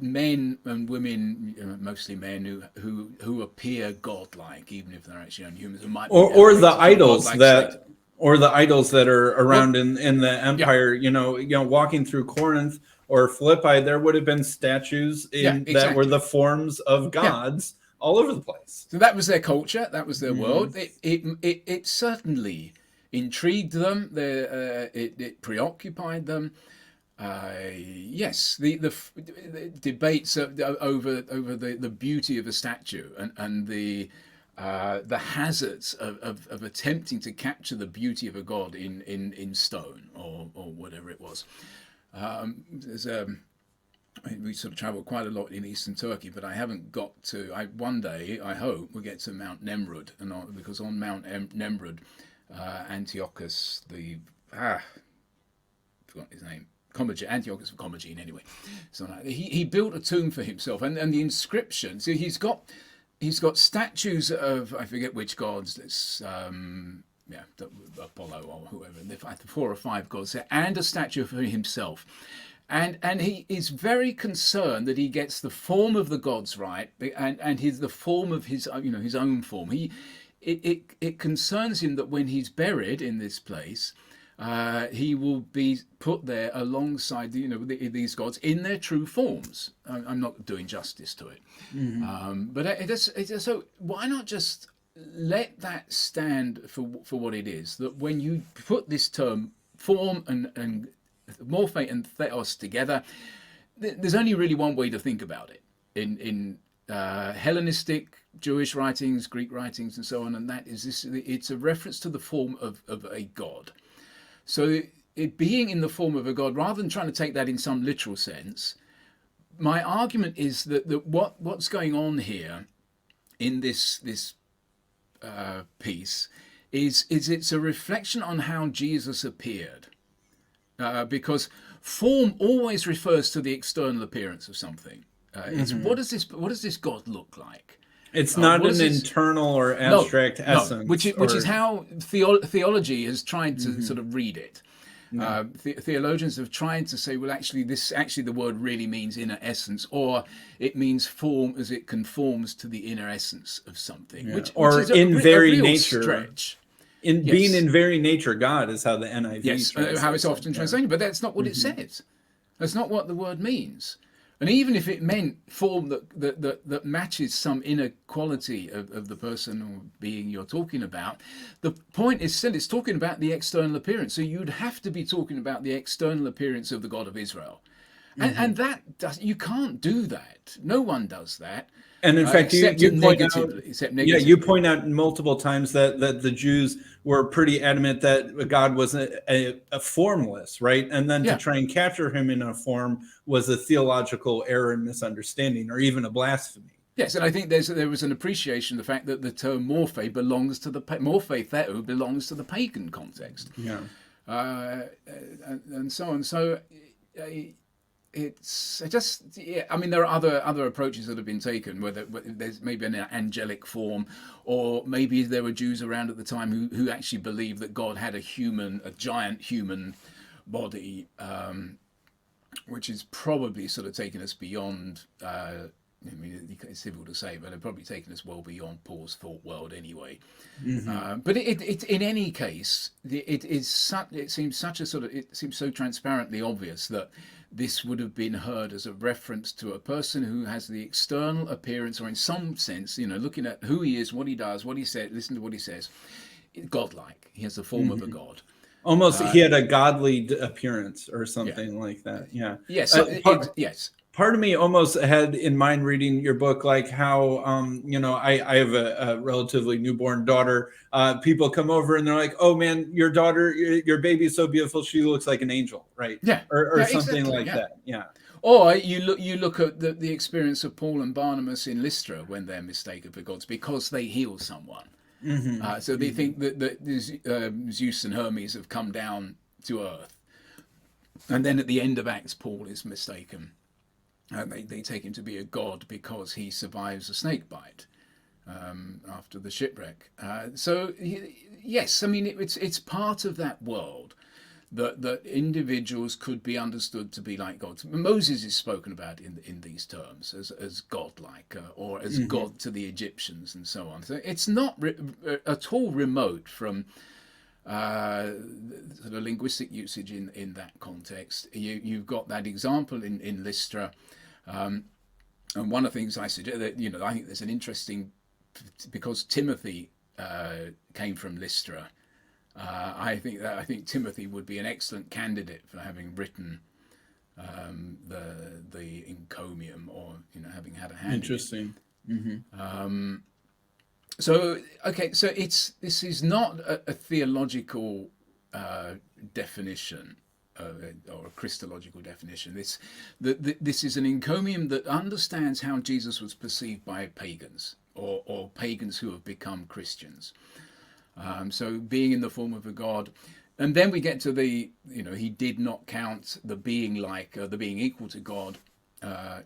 men and women, mostly men who appear godlike, even if they're actually only humans, who might or the idols that. Or the idols that are around in the empire, walking through Corinth or Philippi, there would have been statues that were the forms of gods all over the place. So that was their culture, that was their world. It certainly intrigued them. It preoccupied them. Yes, the debates over the beauty of a statue and the hazards of attempting to capture the beauty of a god in stone or whatever it was. We sort of travel quite a lot in eastern Turkey, but I haven't got to. One day I hope we'll get to Mount Nemrud, because on Mount Nemrud, Antiochus forgot his name. Antiochus of Commagene, anyway. So he built a tomb for himself, and the inscription. So he's got statues of, I forget which gods. It's Apollo or whoever. 4 or 5 gods there, and a statue for himself. And he is very concerned that he gets the form of the gods right, and the form of his own form. It concerns him that when he's buried in this place, he will be put there alongside these gods in their true forms. I'm not doing justice to it, but so why not just let that stand for what it is? That when you put this term form and Morphe and Theos together, there's only really one way to think about it in Hellenistic Jewish writings, Greek writings, and so on, and that is this: it's a reference to the form of a god. So it being in the form of a god, rather than trying to take that in some literal sense, my argument is that what's going on here in this piece is it's a reflection on how Jesus appeared, because form always refers to the external appearance of something. It's what does this God look like? It's not an internal or abstract essence. Which is how theology has tried to sort of read it. Theologians have tried to say, well, actually the word really means inner essence, or it means form as it conforms to the inner essence of something, which is in very nature. Stretch. Being in very nature, God is how the NIV how it's often translated, but that's not what it says. That's not what the word means. And even if it meant form that matches some inner quality of the person or being you're talking about, the point is still it's talking about the external appearance. So you'd have to be talking about the external appearance of the God of Israel. And that you can't do that. No one does that. And in fact, you point out multiple times that the Jews were pretty adamant that God was a formless, right? And then to try and capture him in a form was a theological error and misunderstanding, or even a blasphemy. Yes, and I think there was an appreciation of the fact that the term Morphe belongs to Morphe Theou belongs to the pagan context. Yeah. and so on. So it's just, yeah, I mean, there are other approaches that have been taken, whether there's maybe an angelic form, or maybe there were Jews around at the time who actually believed that God had a giant human body, which is probably sort of taken us beyond, I mean, it's difficult to say, but they've probably taken us well beyond Paul's thought world anyway. But it in any case, it seems so transparently obvious that this would have been heard as a reference to a person who has the external appearance, or in some sense, looking at who he is, what he does, what he said, listen to what he says, godlike. He has the form of a god. Almost, he had a godly appearance or something like that. Yeah. Yes. Yes. Part of me almost had in mind reading your book, like how, I have a relatively newborn daughter. People come over and they're like, "Oh man, your daughter, your baby is so beautiful. She looks like an angel," right? Yeah. Or Yeah, something exactly, like yeah. that. Yeah. Or you look at the experience of Paul and Barnabas in Lystra when they're mistaken for gods because they heal someone. So they think that Zeus and Hermes have come down to earth, and then at the end of Acts, Paul is mistaken. They take him to be a god because he survives a snake bite after the shipwreck. So yes, I mean it's part of that world that individuals could be understood to be like gods. Moses is spoken about in these terms as godlike, or as god to the Egyptians and so on. So it's not at all remote from sort of linguistic usage in that context. You've got that example in Lystra. And one of the things I suggest that, I think there's an interesting, because Timothy came from Lystra. I think Timothy would be an excellent candidate for having written the encomium, or having had a hand. Interesting. So this is not a theological definition. Or a Christological definition. This is an encomium that understands how Jesus was perceived by pagans, or pagans who have become Christians. So being in the form of a god, and then we get to he did not count the being the being equal to God,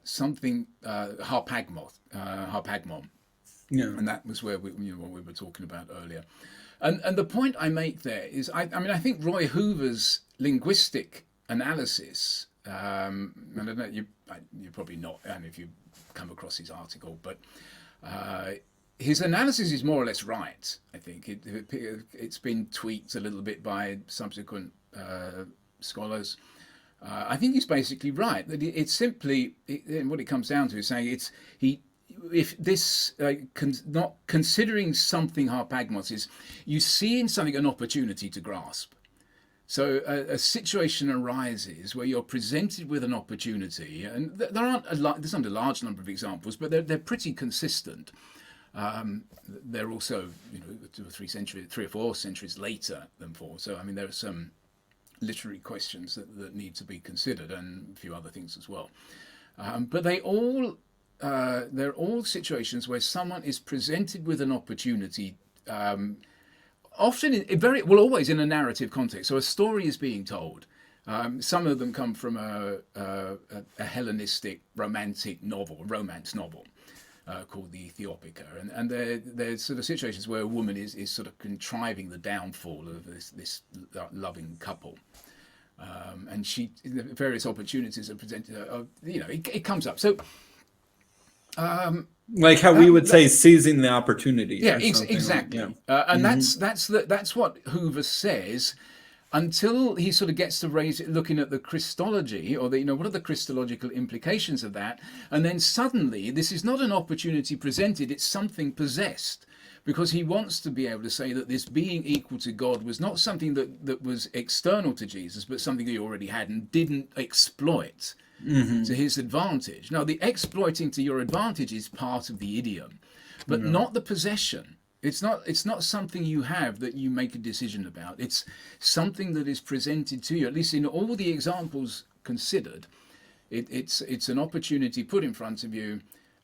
something Harpagmos, and that was where what we were talking about earlier. And the point I make there is, I think Roy Hoover's linguistic analysis, and I don't know, you're probably not, and if you come across his article, but his analysis is more or less right. I think it's been tweaked a little bit by subsequent scholars. I think he's basically right, that it's simply, what it comes down to is saying if this not considering something Harpagmos is, you see in something an opportunity to grasp. So a situation arises where you're presented with an opportunity, and there's not a large number of examples, but they're pretty consistent. They're also 2 or 4 centuries later than 4. So I mean there are some literary questions that need to be considered, and a few other things as well. But they're all situations where someone is presented with an opportunity, often always in a narrative context. So a story is being told. Some of them come from a Hellenistic romance novel called the Theopica, and they're sort of situations where a woman is sort of contriving the downfall of this loving couple. And various opportunities are presented. It comes up. So. Like how we would say seizing the opportunity. Yeah, exactly. Like, and that's what Hoover says, until he sort of gets to raise it, looking at the Christology, or what are the Christological implications of that, and then suddenly this is not an opportunity presented; it's something possessed, because he wants to be able to say that this being equal to God was not something that was external to Jesus, but something he already had and didn't exploit. To his advantage. Now, the exploiting to your advantage is part of the idiom, but not the possession. It's not something you have that you make a decision about. It's something that is presented to you. At least in all the examples considered, it's an opportunity put in front of you.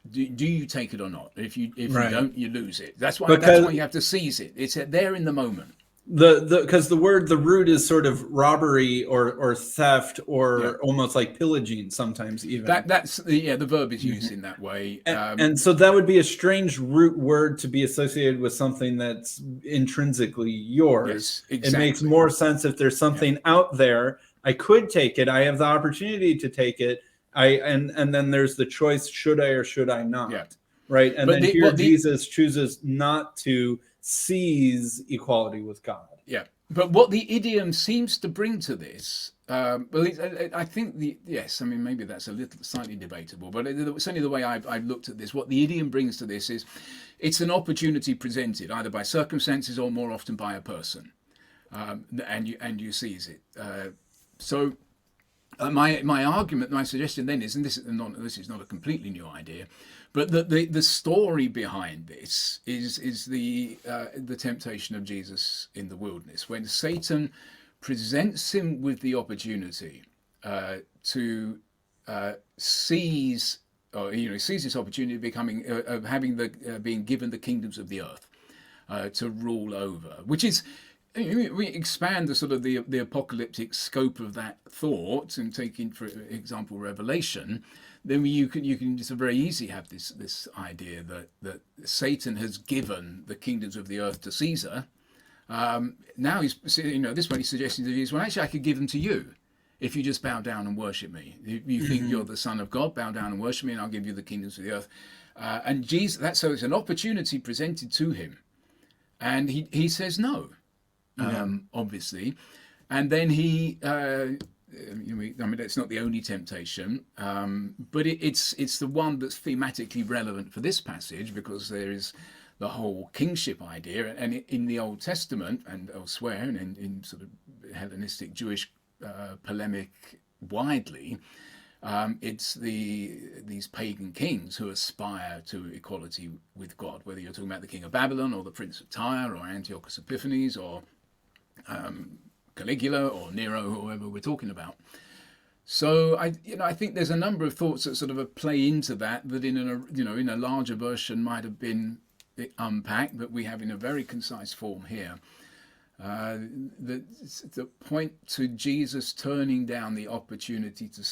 Do you take it or not? If you don't, you lose it. That's why you have to seize it. It's there in the moment. because the root is sort of robbery or theft Yeah. or almost like pillaging sometimes even. That's the verb is used in that way. And so that would be a strange root word to be associated with something that's intrinsically yours. Yes, exactly. It makes more sense if there's something out there. I could take it. I have the opportunity to take it. And then there's the choice: should I or should I not? Yeah. Right. And But then here Jesus chooses not to seize equality with God. Yeah. But what the idiom seems to bring to this, I think yes, I mean, maybe that's a little slightly debatable, but certainly the way I've looked at this, what the idiom brings to this is it's an opportunity presented either by circumstances or more often by a person, and you seize it. So my argument, my suggestion then is, and this is not a completely new idea, but the story behind this is the temptation of Jesus in the wilderness, when Satan presents him with the opportunity to seize, or seize this opportunity of being given the kingdoms of the earth to rule over, which is. We expand the sort of the apocalyptic scope of that thought and take in, for example, Revelation. Then you can just very easily have this idea that Satan has given the kingdoms of the earth to Caesar. Now he's this one he's suggesting to Jesus, well, actually, I could give them to you if you just bow down and worship me. You think you're the Son of God, bow down and worship me, and I'll give you the kingdoms of the earth. And Jesus, so it's an opportunity presented to him, and he says no. Obviously, and then he I mean, it's not the only temptation, but it's the one that's thematically relevant for this passage, because there is the whole kingship idea, and in the Old Testament and elsewhere, and in sort of Hellenistic Jewish polemic widely, it's these pagan kings who aspire to equality with God, whether you're talking about the king of Babylon or the prince of Tyre or Antiochus Epiphanes or Caligula or Nero, or whoever we're talking about. So I think there's a number of thoughts that sort of play into that in a larger version might have been unpacked, but we have in a very concise form here. The point to Jesus turning down the opportunity to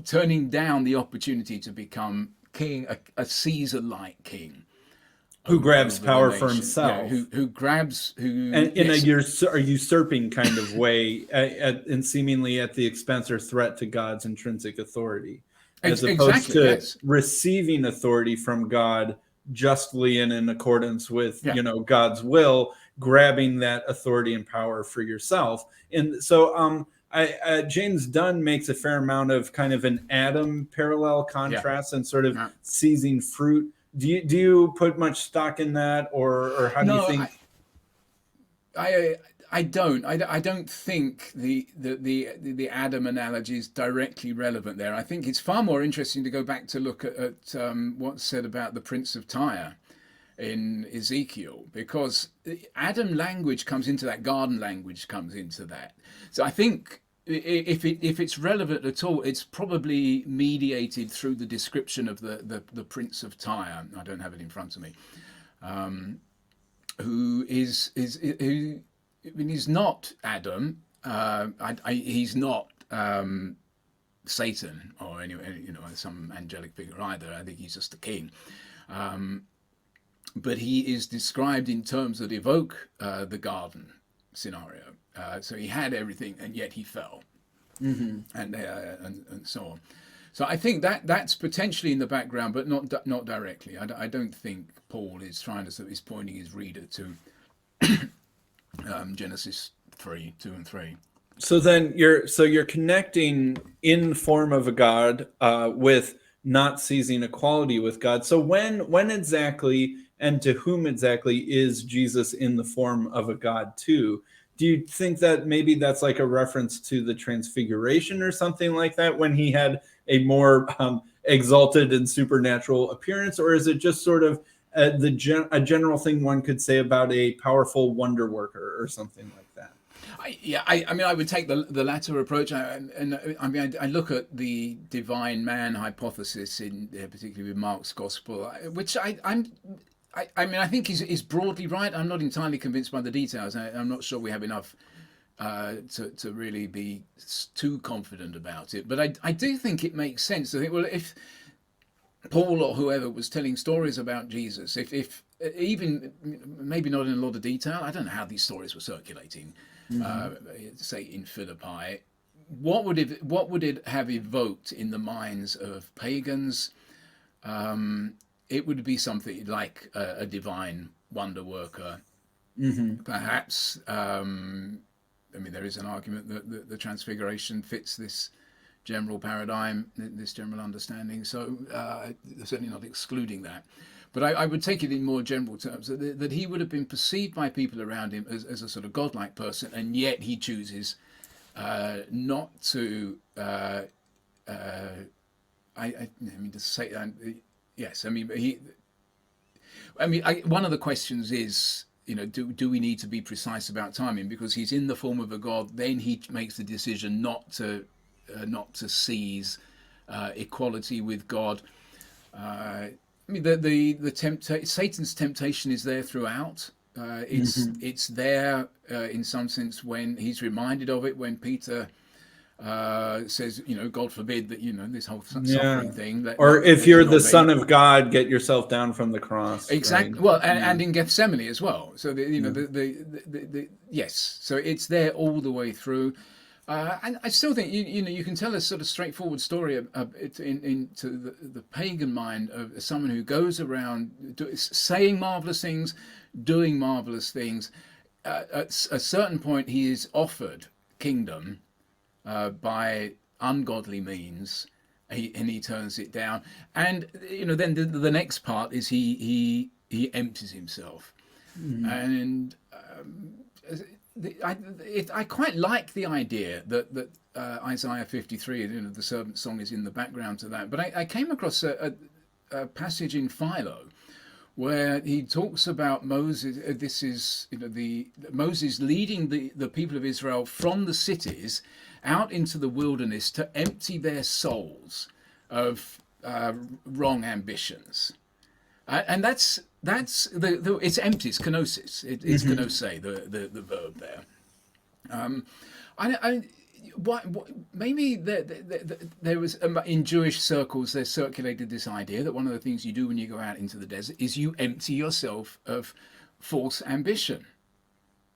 turning down the opportunity to become king, a Caesar-like king. Who grabs power for himself? Yeah, in a usurping kind of way, and seemingly at the expense or threat to God's intrinsic authority, as opposed to receiving authority from God justly and in accordance with God's will, grabbing that authority and power for yourself. And so, James Dunn makes a fair amount of kind of an Adam parallel contrast and sort of seizing fruit. Do you put much stock in that, or how do you think? I don't. I don't think the Adam analogy is directly relevant there. I think it's far more interesting to go back to look at what's said about the Prince of Tyre in Ezekiel, because Adam language comes into that, garden language comes into that. So I think if it's relevant at all, it's probably mediated through the description of the Prince of Tyre. I don't have it in front of me. Who he's not Adam. He's not Satan or some angelic figure either. I think he's just a king. But he is described in terms that evoke the garden scenario. So he had everything, and yet he fell, and so on. So I think that's potentially in the background, but not directly. I don't think Paul is is pointing his reader to Genesis 3, 2 and 3. So then you're connecting in form of a God with not seizing equality with God. So when exactly and to whom exactly is Jesus in the form of a God too? Do you think that maybe that's like a reference to the Transfiguration or something like that, when he had a more exalted and supernatural appearance, or is it just sort of a general thing one could say about a powerful wonder worker or something like that? I mean, I would take the latter approach, I look at the divine man hypothesis in particularly with Mark's Gospel, which I think he's broadly right. I'm not entirely convinced by the details. I'm not sure we have enough to really be too confident about it. But I do think it makes sense. I think, well, if Paul or whoever was telling stories about Jesus, if even maybe not in a lot of detail, I don't know how these stories were circulating, say in Philippi, what would it have evoked in the minds of pagans? It would be something like a divine wonder worker, perhaps. There is an argument that the Transfiguration fits this general paradigm, this general understanding. So certainly not excluding that. But I would take it in more general terms, that he would have been perceived by people around him as a sort of godlike person, and yet he chooses not to. One of the questions is, do we need to be precise about timing? Because he's in the form of a god, then he makes the decision not to seize equality with God. Satan's temptation is there throughout. It's there in some sense when he's reminded of it when Peter says, God forbid that this whole suffering thing. Or if you're the Son of God, get yourself down from the cross. Exactly. Right? Well, and in Gethsemane as well. So yes. So it's there all the way through. And I still think you can tell a sort of straightforward story into the pagan mind of someone who goes around saying marvelous things, doing marvelous things. At a certain point, he is offered kingdom by ungodly means, and he turns it down. And then the next part is he empties himself, and. I quite like the idea that Isaiah 53, the servant song, is in the background to that. But I came across a passage in Philo where he talks about Moses. This is Moses leading the people of Israel from the cities out into the wilderness to empty their souls of wrong ambitions. And that's it's empty. It's kenosis. It's kenose, the verb there. Maybe there was in Jewish circles there circulated this idea that one of the things you do when you go out into the desert is you empty yourself of false ambition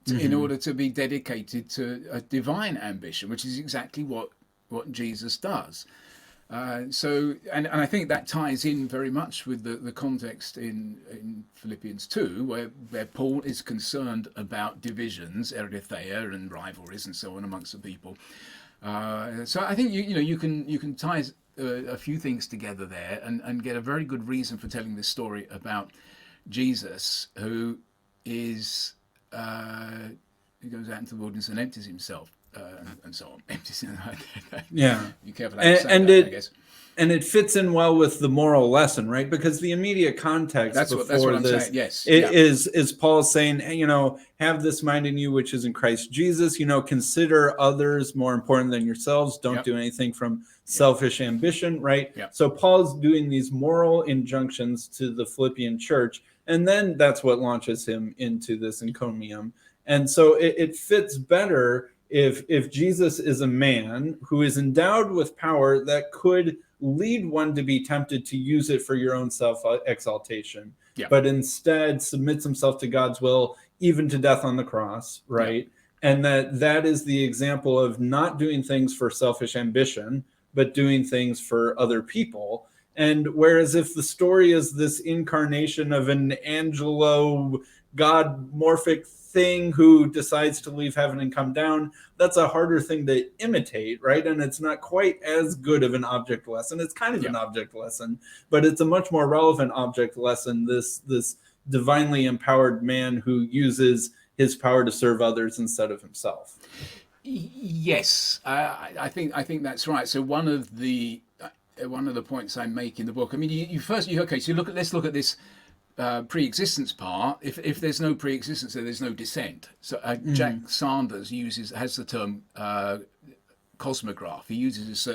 in order to be dedicated to a divine ambition, which is exactly what Jesus does. So I think that ties in very much with the context in Philippians 2, where Paul is concerned about divisions, erytheia, and rivalries, and so on amongst the people. So I think you can tie a few things together there and get a very good reason for telling this story about Jesus, who is who goes out into the wilderness and empties himself. And so on. Yeah. Be careful how you say that, I guess. And it fits in well with the moral lesson, right? Because the immediate context that's what I'm saying. Yes, is Paul saying, have this mind in you which is in Christ Jesus. Consider others more important than yourselves. Don't do anything from selfish ambition, right? Yep. So Paul's doing these moral injunctions to the Philippian church, and then that's what launches him into this encomium. And so it fits better if Jesus is a man who is endowed with power that could lead one to be tempted to use it for your own self-exaltation, but instead submits himself to God's will, even to death on the cross, right? And that is the example of not doing things for selfish ambition, but doing things for other people. And whereas if the story is this incarnation of an angelo God morphic thing who decides to leave heaven and come down, that's a harder thing to imitate, right? And it's not quite as good of an object lesson. It's kind of an object lesson, but it's a much more relevant object lesson, this divinely empowered man who uses his power to serve others instead of himself. Yes, I think that's right. So one of the points I make in the book, let's look at this pre-existence part. If there's no pre-existence, there's no descent. So Jack Sanders has the term cosmograph. He uses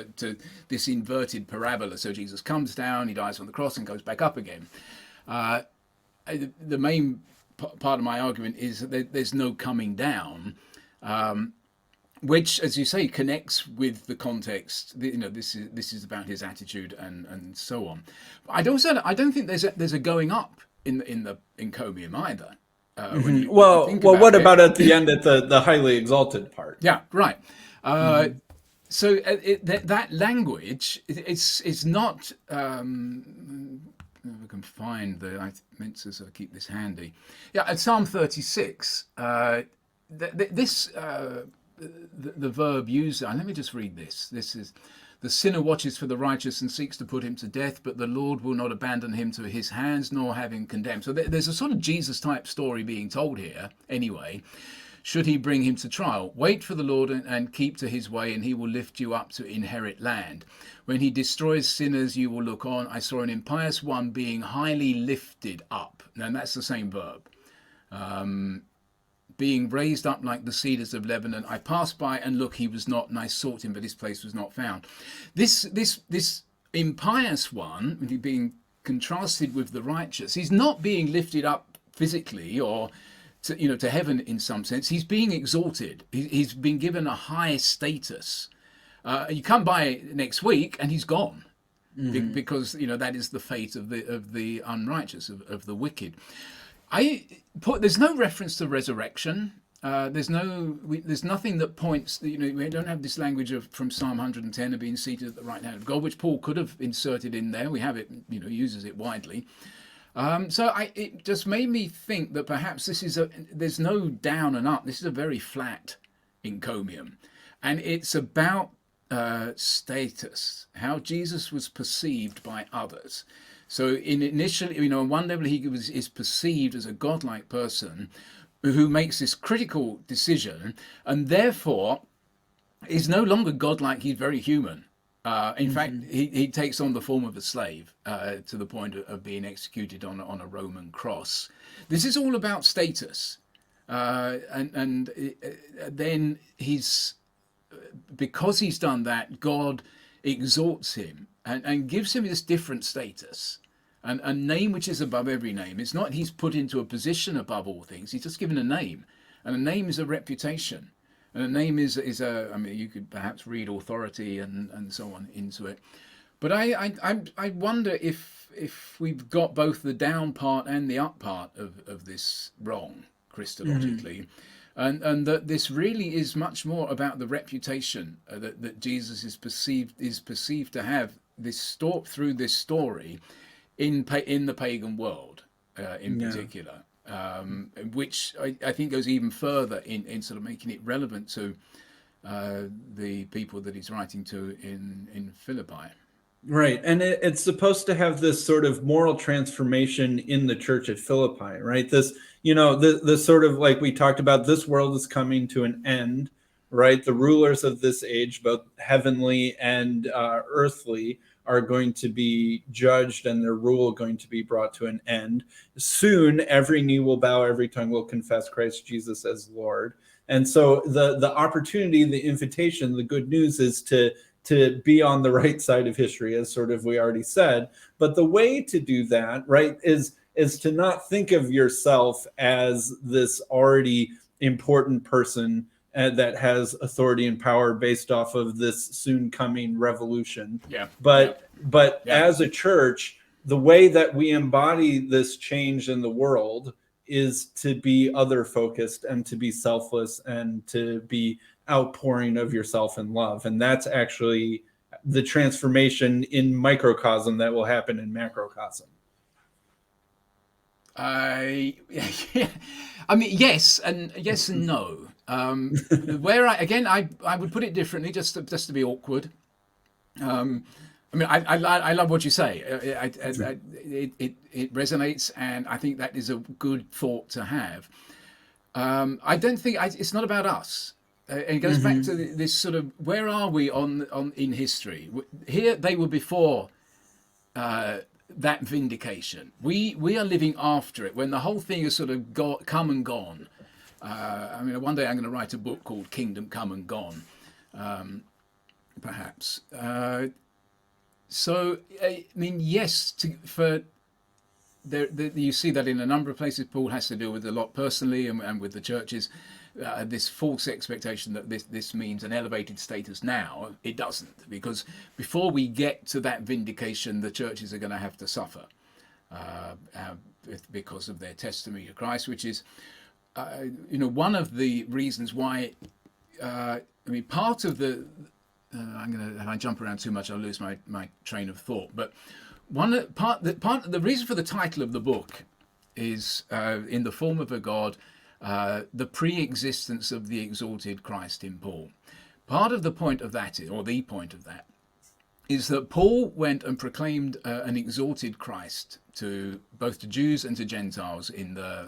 this inverted parabola. So Jesus comes down, he dies on the cross, and goes back up again. the main part of my argument is that there's no coming down, which, as you say, connects with the context. This is about his attitude and so on. But I don't think there's a going up in the encomium either. When you think what it. about at the end at the highly exalted part? Yeah, right. So that language is not. If I can find I meant to sort of keep this handy. Yeah, at Psalm 36, this the verb used. Let me just read this. This is. The sinner watches for the righteous and seeks to put him to death, but the Lord will not abandon him to his hands, nor have him condemned. So there's a sort of Jesus-type story being told here, anyway. Should he bring him to trial, wait for the Lord and keep to his way, and he will lift you up to inherit land. When he destroys sinners, you will look on. I saw an impious one being highly lifted up. And that's the same verb. Being raised up like the cedars of Lebanon. I passed by, and look, he was not, and I sought him, but his place was not found. This impious one, being contrasted with the righteous, he's not being lifted up physically or to heaven in some sense. He's being exalted. He's been given a high status. You come by next week, and he's gone, because that is the fate of the unrighteous, of the wicked. There's no reference to resurrection. There's nothing that points. We don't have this language from Psalm 110 of being seated at the right hand of God, which Paul could have inserted in there. We have it. Uses it widely. So it just made me think that perhaps there's no down and up. This is a very flat encomium, and it's about status, how Jesus was perceived by others. So initially, on one level, he is perceived as a godlike person who makes this critical decision, and therefore is no longer godlike. He's very human. In fact, he takes on the form of a slave to the point of being executed on a Roman cross. This is all about status, and then because he's done that, God exalts him and gives him this different status, and a name which is above every name. It's not he's put into a position above all things. He's just given a name, and a name is a reputation, and a name is you could perhaps read authority and so on into it. But I wonder if we've got both the down part and the up part of this wrong Christologically. And that this really is much more about the reputation that Jesus is perceived to have through this story in the pagan world in particular, which I think goes even further in sort of making it relevant to the people that he's writing to in Philippi. Right. And it's supposed to have this sort of moral transformation in the church at Philippi, right? This, the sort of, like we talked about, this world is coming to an end, right? The rulers of this age, both heavenly and earthly, are going to be judged, and their rule going to be brought to an end. Soon, every knee will bow, every tongue will confess Christ Jesus as Lord. And so the opportunity, the invitation, the good news is to be on the right side of history, as sort of we already said. But the way to do that, right, is to not think of yourself as this already important person that has authority and power based off of this soon coming revolution. But as a church, the way that we embody this change in the world is to be other focused and to be selfless and to be outpouring of yourself in love. And that's actually the transformation in microcosm that will happen in macrocosm. Yes and no. Where I would put it differently, just to be awkward. I love what you say. It resonates, and I think that is a good thought to have. I don't think it's not about us. It goes back to this sort of, where are we in history? Here they were before that vindication. We are living after it, when the whole thing has sort of come and gone. One day I'm going to write a book called Kingdom Come and Gone, perhaps. Yes, for you see that in a number of places. Paul has to deal with a lot personally and with the churches. This false expectation that this means an elevated status now. It doesn't, because before we get to that vindication, the churches are going to have to suffer because of their testimony to Christ, which is, one of the reasons why. Part of the. If I jump around too much, I'll lose my train of thought. But the reason for the title of the book is in the form of a God. The pre-existence of the exalted Christ in Paul. Part of the point of that is that Paul went and proclaimed an exalted Christ to both to Jews and to Gentiles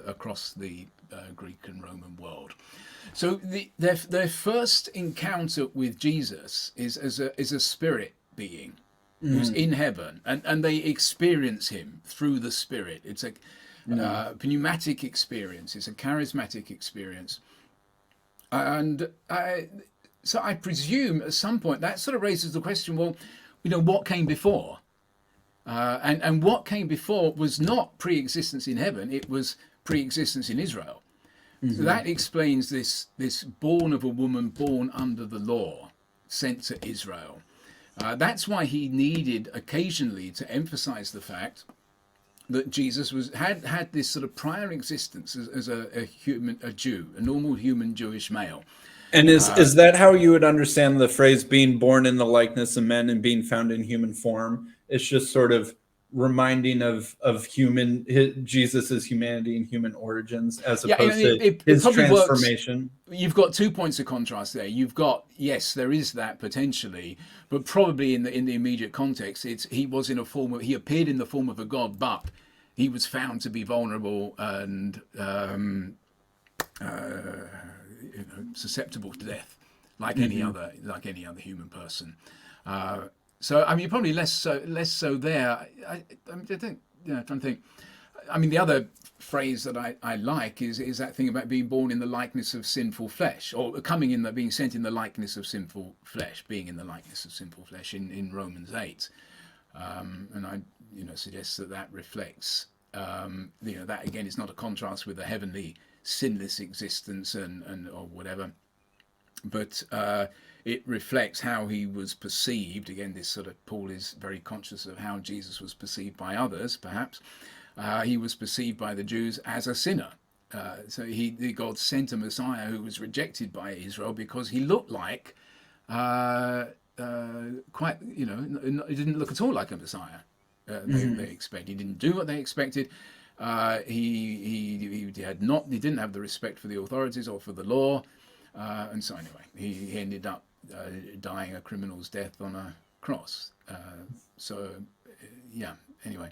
across the Greek and Roman world. So their first encounter with Jesus is as a spirit being who's in heaven, and they experience him through the Spirit. It's a pneumatic experience. It's a charismatic experience. And so I presume at some point that sort of raises the question, well, what came before? And what came before was not pre-existence in heaven. It was pre-existence in Israel. So that explains this born of a woman, born under the law, sent to Israel. That's why he needed occasionally to emphasize the fact that Jesus had this sort of prior existence as a Jew, a normal human Jewish male. And is that how you would understand the phrase being born in the likeness of men and being found in human form? It's just sort of reminding of Jesus's humanity and human origins as opposed to his transformation. You've got 2 points of contrast there. You've got, yes, there is that potentially, but probably in the immediate context, he appeared in the form of a God, but he was found to be vulnerable and susceptible to death, like any other human person. So probably less so there. I'm trying to think. The other phrase that I like is that thing about being born in the likeness of sinful flesh, or being sent in the likeness of sinful flesh, being in the likeness of sinful flesh in Romans 8, and I suggest that reflects that again is not a contrast with a heavenly sinless existence and or whatever, but it reflects how he was perceived. Again, this sort of Paul is very conscious of how Jesus was perceived by others, perhaps. He was perceived by the Jews as a sinner. So God sent a Messiah who was rejected by Israel because he looked like it didn't look at all like a Messiah. They expected. He didn't do what they expected. He didn't have the respect for the authorities or for the law, and so anyway, he ended up dying a criminal's death on a cross. Anyway,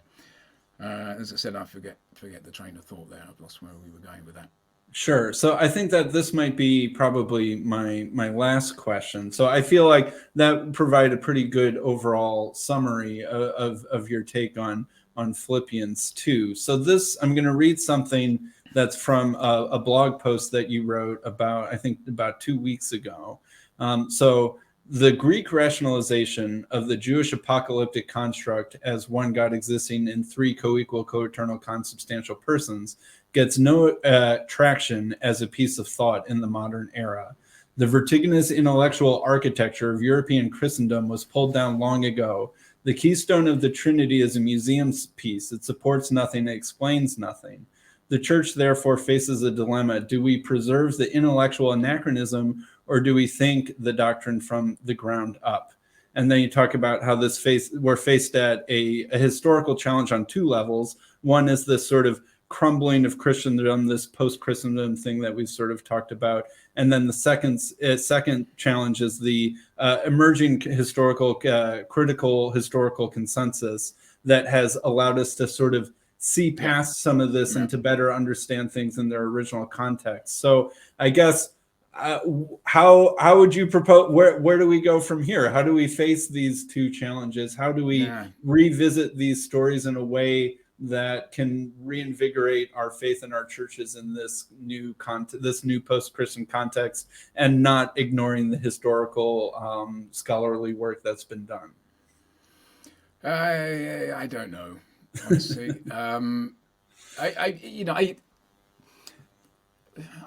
as I said, I forget the train of thought there. I've lost where we were going with that. Sure. So I think that this might be probably my last question. So I feel like that provided a pretty good overall summary of your take on Philippians 2. So this, I'm going to read something that's from a blog post that you wrote about 2 weeks ago. So the Greek rationalization of the Jewish apocalyptic construct as one God existing in three co-equal, co-eternal, consubstantial persons gets no traction as a piece of thought in the modern era. The vertiginous intellectual architecture of European Christendom was pulled down long ago. The keystone of the Trinity is a museum piece. It supports nothing, it explains nothing. The church therefore faces a dilemma. Do we preserve the intellectual anachronism, or do we think the doctrine from the ground up? And then you talk about how we're faced at a historical challenge on two levels. One is this sort of crumbling of Christendom, this post-Christendom thing that we've sort of talked about. And then the second challenge is the emerging critical historical consensus that has allowed us to sort of see past some of this and to better understand things in their original context. So I guess how would you propose, where do we go from here? How do we face these two challenges? How do we revisit these stories in a way that can reinvigorate our faith in our churches in this new post-Christian context, and not ignoring the historical scholarly work that's been done? I don't know. I see. You know,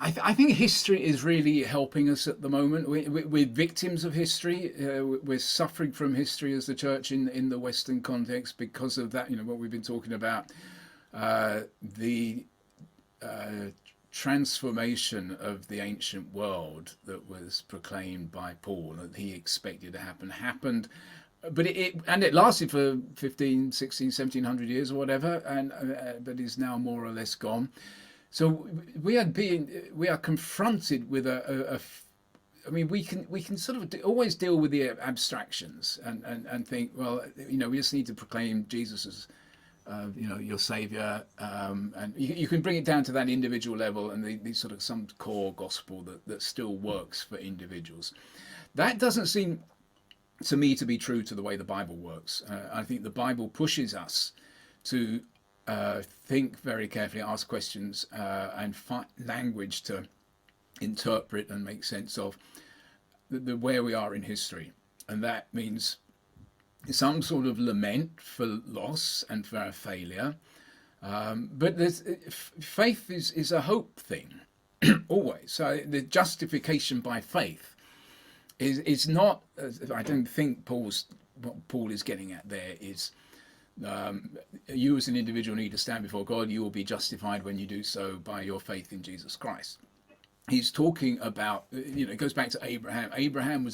I think history is really helping us at the moment. We're victims of history. We're suffering from history as the church in the Western context because of that. You know, what we've been talking about, the transformation of the ancient world that was proclaimed by Paul that he expected to happen happened, but it lasted for 15, 16, 1700 years or whatever, and but is now more or less gone. So we are confronted with I mean, we can sort of always deal with the abstractions and think, well, you know, we just need to proclaim Jesus as you know, your savior, and you can bring it down to that individual level, and the sort of some core gospel that still works for individuals. That doesn't seem to me to be true to the way the Bible works. I think the Bible pushes us to think very carefully, ask questions, and find language to interpret and make sense of where we are in history. And that means some sort of lament for loss and for our failure. But faith is a hope thing, always. So the justification by faith is not, I don't think what Paul is getting at there is, you as an individual need to stand before God. You will be justified when you do so by your faith in Jesus Christ. He's talking about, you know, it goes back to Abraham. Abraham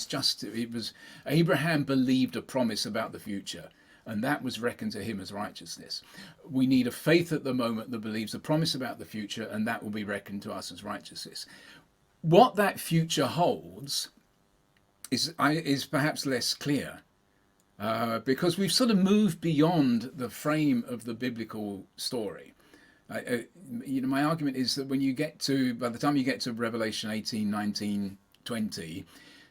believed a promise about the future, and that was reckoned to him as righteousness. We need a faith at the moment that believes a promise about the future, and that will be reckoned to us as righteousness. What that future holds is perhaps less clear, because we've sort of moved beyond the frame of the biblical story. You know, my argument is that by the time you get to Revelation 18, 19, 20,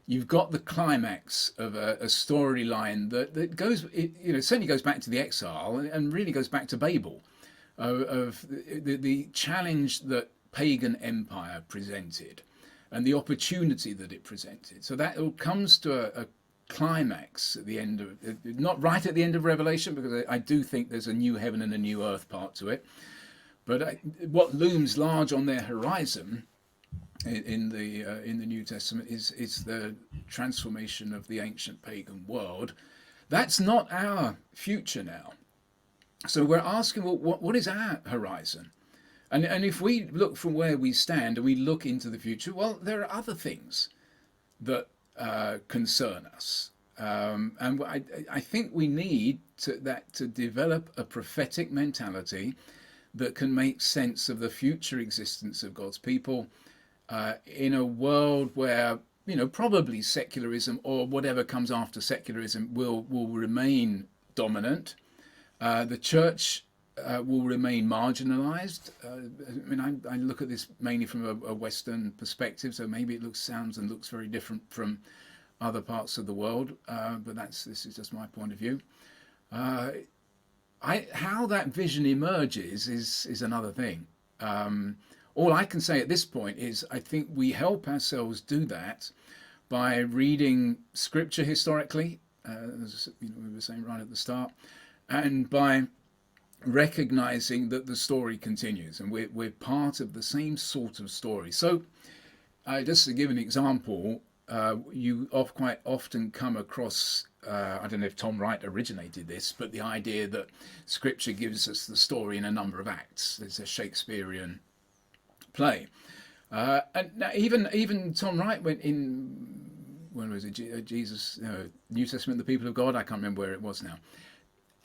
you've got the climax of a storyline that goes, you know, certainly goes back to the exile and really goes back to Babel, of the challenge that pagan empire presented and the opportunity that it presented. So that all comes to a climax at the end of, not right at the end of Revelation, because I do think there's a new heaven and a new earth part to it. But what looms large on their horizon in the New Testament is the transformation of the ancient pagan world. That's not our future now. So we're asking, well, what is our horizon? And if we look from where we stand and we look into the future, well, there are other things that concern us. And I think we need to develop a prophetic mentality that can make sense of the future existence of God's people in a world where, you know, probably secularism or whatever comes after secularism will remain dominant. The church will remain marginalized. I mean, I look at this mainly from a Western perspective, so maybe it sounds and looks very different from other parts of the world, but this is just my point of view. How that vision emerges is another thing. All I can say at this point is I think we help ourselves do that by reading scripture historically, as you know, we were saying right at the start, and by recognizing that the story continues and we're part of the same sort of story. So just to give an example, you quite often come across, I don't know if Tom Wright originated this, but the idea that scripture gives us the story in a number of acts. There's a Shakespearean play. And even Tom Wright went in, when was it, Jesus, New Testament, the people of God, I can't remember where it was now,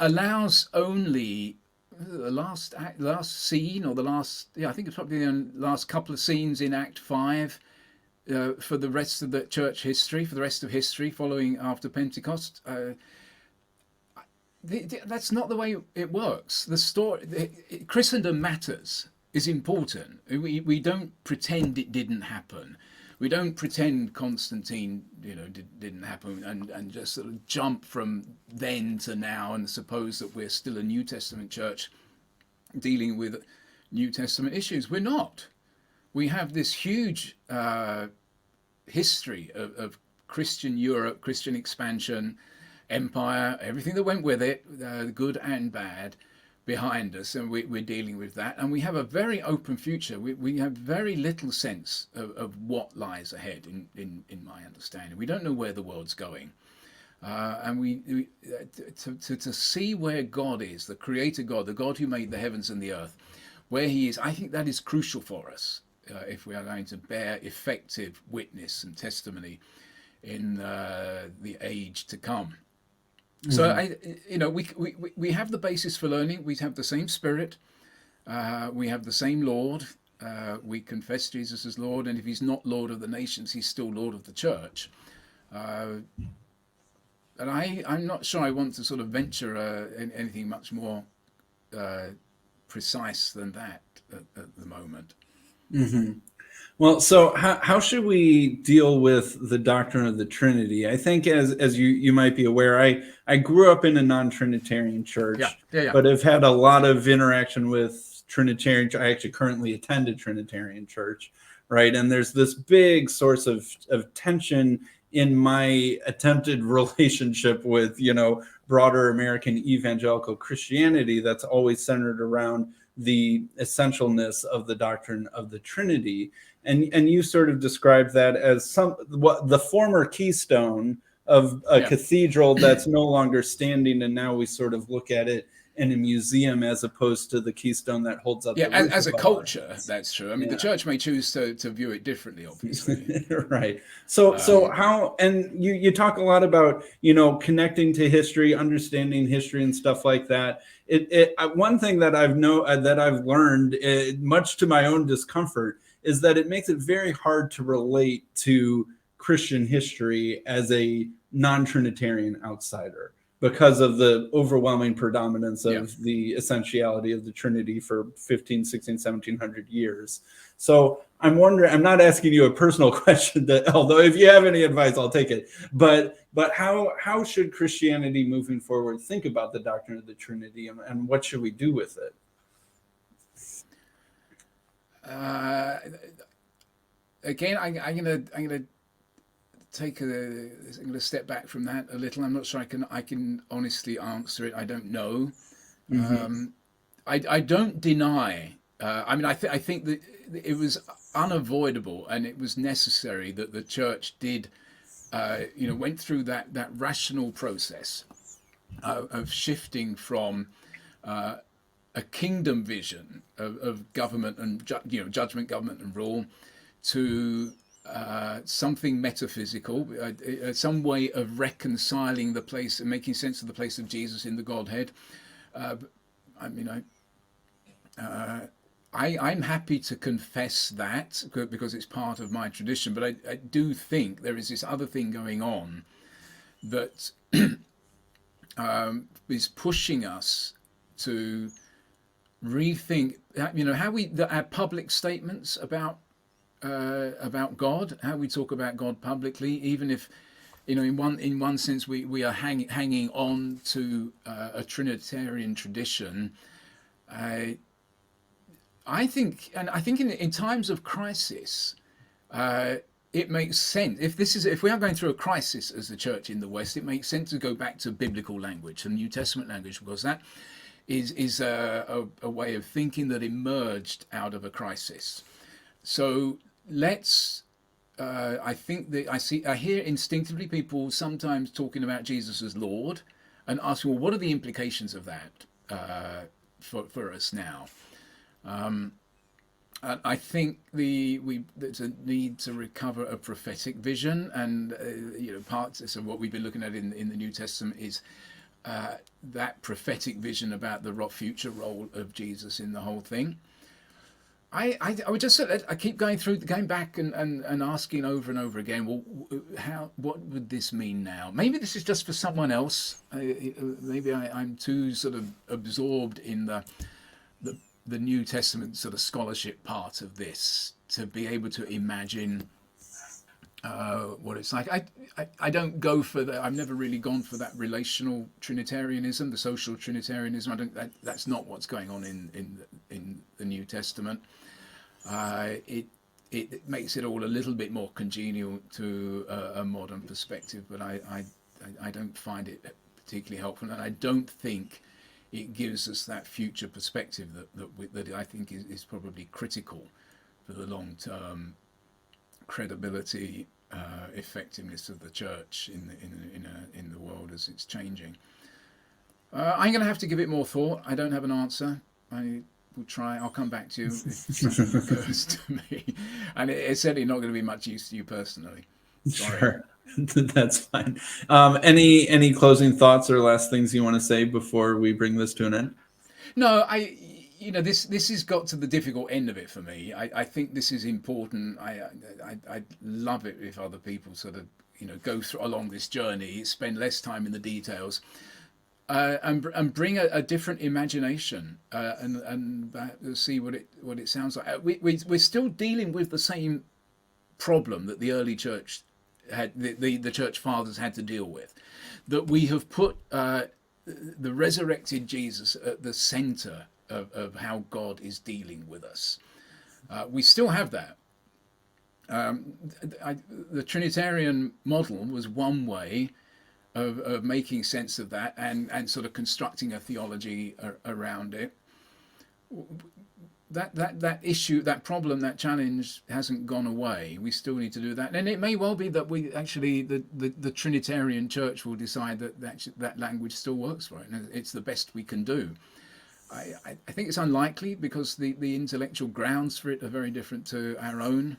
allows only the last scene, or I think it's probably the last couple of scenes in Act 5, for the rest of the church history, for the rest of history following after Pentecost. That's not the way it works. The story, Christendom matters, is important. We don't pretend it didn't happen. We don't pretend Constantine, didn't happen and just sort of jump from then to now and suppose that we're still a New Testament church dealing with New Testament issues. We're not. We have this huge history of Christian Europe, Christian expansion, empire, everything that went with it, good and bad. behind us, and we're dealing with that, and we have a very open future. We have very little sense of what lies ahead in my understanding. We don't know where the world's going, and to see where God is, the creator God, the God who made the heavens and the earth, where he is. I think that is crucial for us if we are going to bear effective witness and testimony in the age to come. So we have the basis for learning. We have the same Spirit. We have the same Lord. We confess Jesus as Lord, and if he's not Lord of the nations, he's still Lord of the church. And I'm not sure I want to sort of venture in anything much more precise than that at the moment. Mm-hmm. Well, so how should we deal with the doctrine of the Trinity? I think, as you might be aware, I grew up in a non-Trinitarian church, but have had a lot of interaction with Trinitarian. I actually currently attend a Trinitarian church, right? And there's this big source of tension in my attempted relationship with, broader American evangelical Christianity that's always centered around the essentialness of the doctrine of the Trinity. And you sort of described that as the former keystone of a cathedral that's no longer standing, and now we sort of look at it in a museum as opposed to the keystone that holds up. As a culture, that's true. I mean, the church may choose to view it differently, obviously. Right. So how, and you talk a lot about, connecting to history, understanding history and stuff like that. One thing that I've learned, much to my own discomfort, is that it makes it very hard to relate to Christian history as a non-Trinitarian outsider, because of the overwhelming predominance of the essentiality of the Trinity for 15, 16, 1700 years. So I'm wondering, I'm not asking you a personal question, although if you have any advice, I'll take it. But how should Christianity moving forward think about the doctrine of the Trinity, and what should we do with it? Again, I'm gonna take I'm gonna step back from that a little. I'm not sure I can honestly answer it. I don't know. Mm-hmm. I don't deny. I think that it was unavoidable and it was necessary that the church did, went through that rational process of shifting from a kingdom vision of government and judgment, government and rule, to something metaphysical, some way of reconciling the place and making sense of the place of Jesus in the Godhead. I'm happy to confess that because it's part of my tradition, but I do think there is this other thing going on that is pushing us to rethink, how our public statements about God, how we talk about God publicly, even if, in one sense we are hanging on to a Trinitarian tradition. I think in times of crisis, it makes sense. If we are going through a crisis as the church in the West, it makes sense to go back to biblical language, and New Testament language, because that is a way of thinking that emerged out of a crisis. So let's. I think that I hear instinctively people sometimes talking about Jesus as Lord, and asking, well, what are the implications of that for us now? I think there's a need to recover a prophetic vision, and parts of what we've been looking at in the New Testament is that prophetic vision about the future role of Jesus in the whole thing. I would just say, I keep going back and asking over and over again, well, what would this mean now? Maybe this is just for someone else. Maybe I'm too sort of absorbed in the New Testament sort of scholarship part of this to be able to imagine what it's like. I don't go for that. I've never really gone for that relational Trinitarianism, the social Trinitarianism. That's not what's going on in the New Testament. It makes it all a little bit more congenial to a modern perspective, but I don't find it particularly helpful, and I don't think it gives us that future perspective that I think is probably critical for the long-term credibility, effectiveness of the church in the world as it's changing. I'm going to have to give it more thought. I don't have an answer. I will try. I'll come back to you if something occurs to me. And it's certainly not going to be much use to you personally. Sorry. Sure. That's fine. Any closing thoughts or last things you want to say before we bring this to an end? No, this has got to the difficult end of it for me. I think this is important. I'd love it if other people sort of, go through along this journey, spend less time in the details, and bring a different imagination, and see what it sounds like. We're still dealing with the same problem that the early church had, the church fathers had to deal with, that we have put the resurrected Jesus at the center of how God is dealing with us. We still have that. The Trinitarian model was one way of making sense of that and sort of constructing a theology around it. That issue, that problem, that challenge hasn't gone away. We still need to do that, and it may well be that we actually the Trinitarian Church will decide that language still works for it, and it's the best we can do. I think it's unlikely because the intellectual grounds for it are very different to our own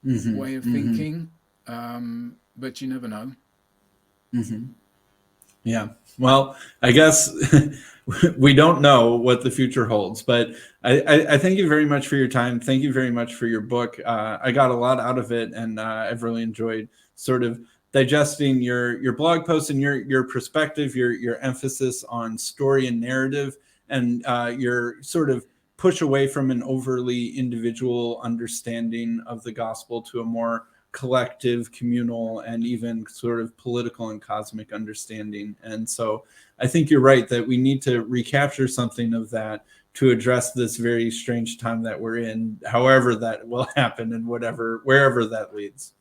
way of thinking, but you never know. Yeah. Well, I guess we don't know what the future holds, but I thank you very much for your time. Thank you very much for your book. I got a lot out of it, and I've really enjoyed sort of digesting your blog posts and your perspective, your emphasis on story and narrative, and your sort of push away from an overly individual understanding of the gospel to a more collective, communal, and even sort of political and cosmic understanding. And so I think you're right that we need to recapture something of that to address this very strange time that we're in, however that will happen and wherever that leads.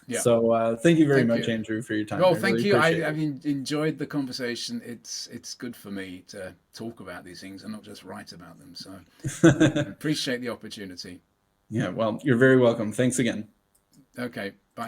Yeah. So thank you very much, Andrew, for your time. Well, thank you. I've enjoyed the conversation. It's good for me to talk about these things and not just write about them. So I appreciate the opportunity. Yeah, well, you're very welcome. Thanks again. Okay, bye.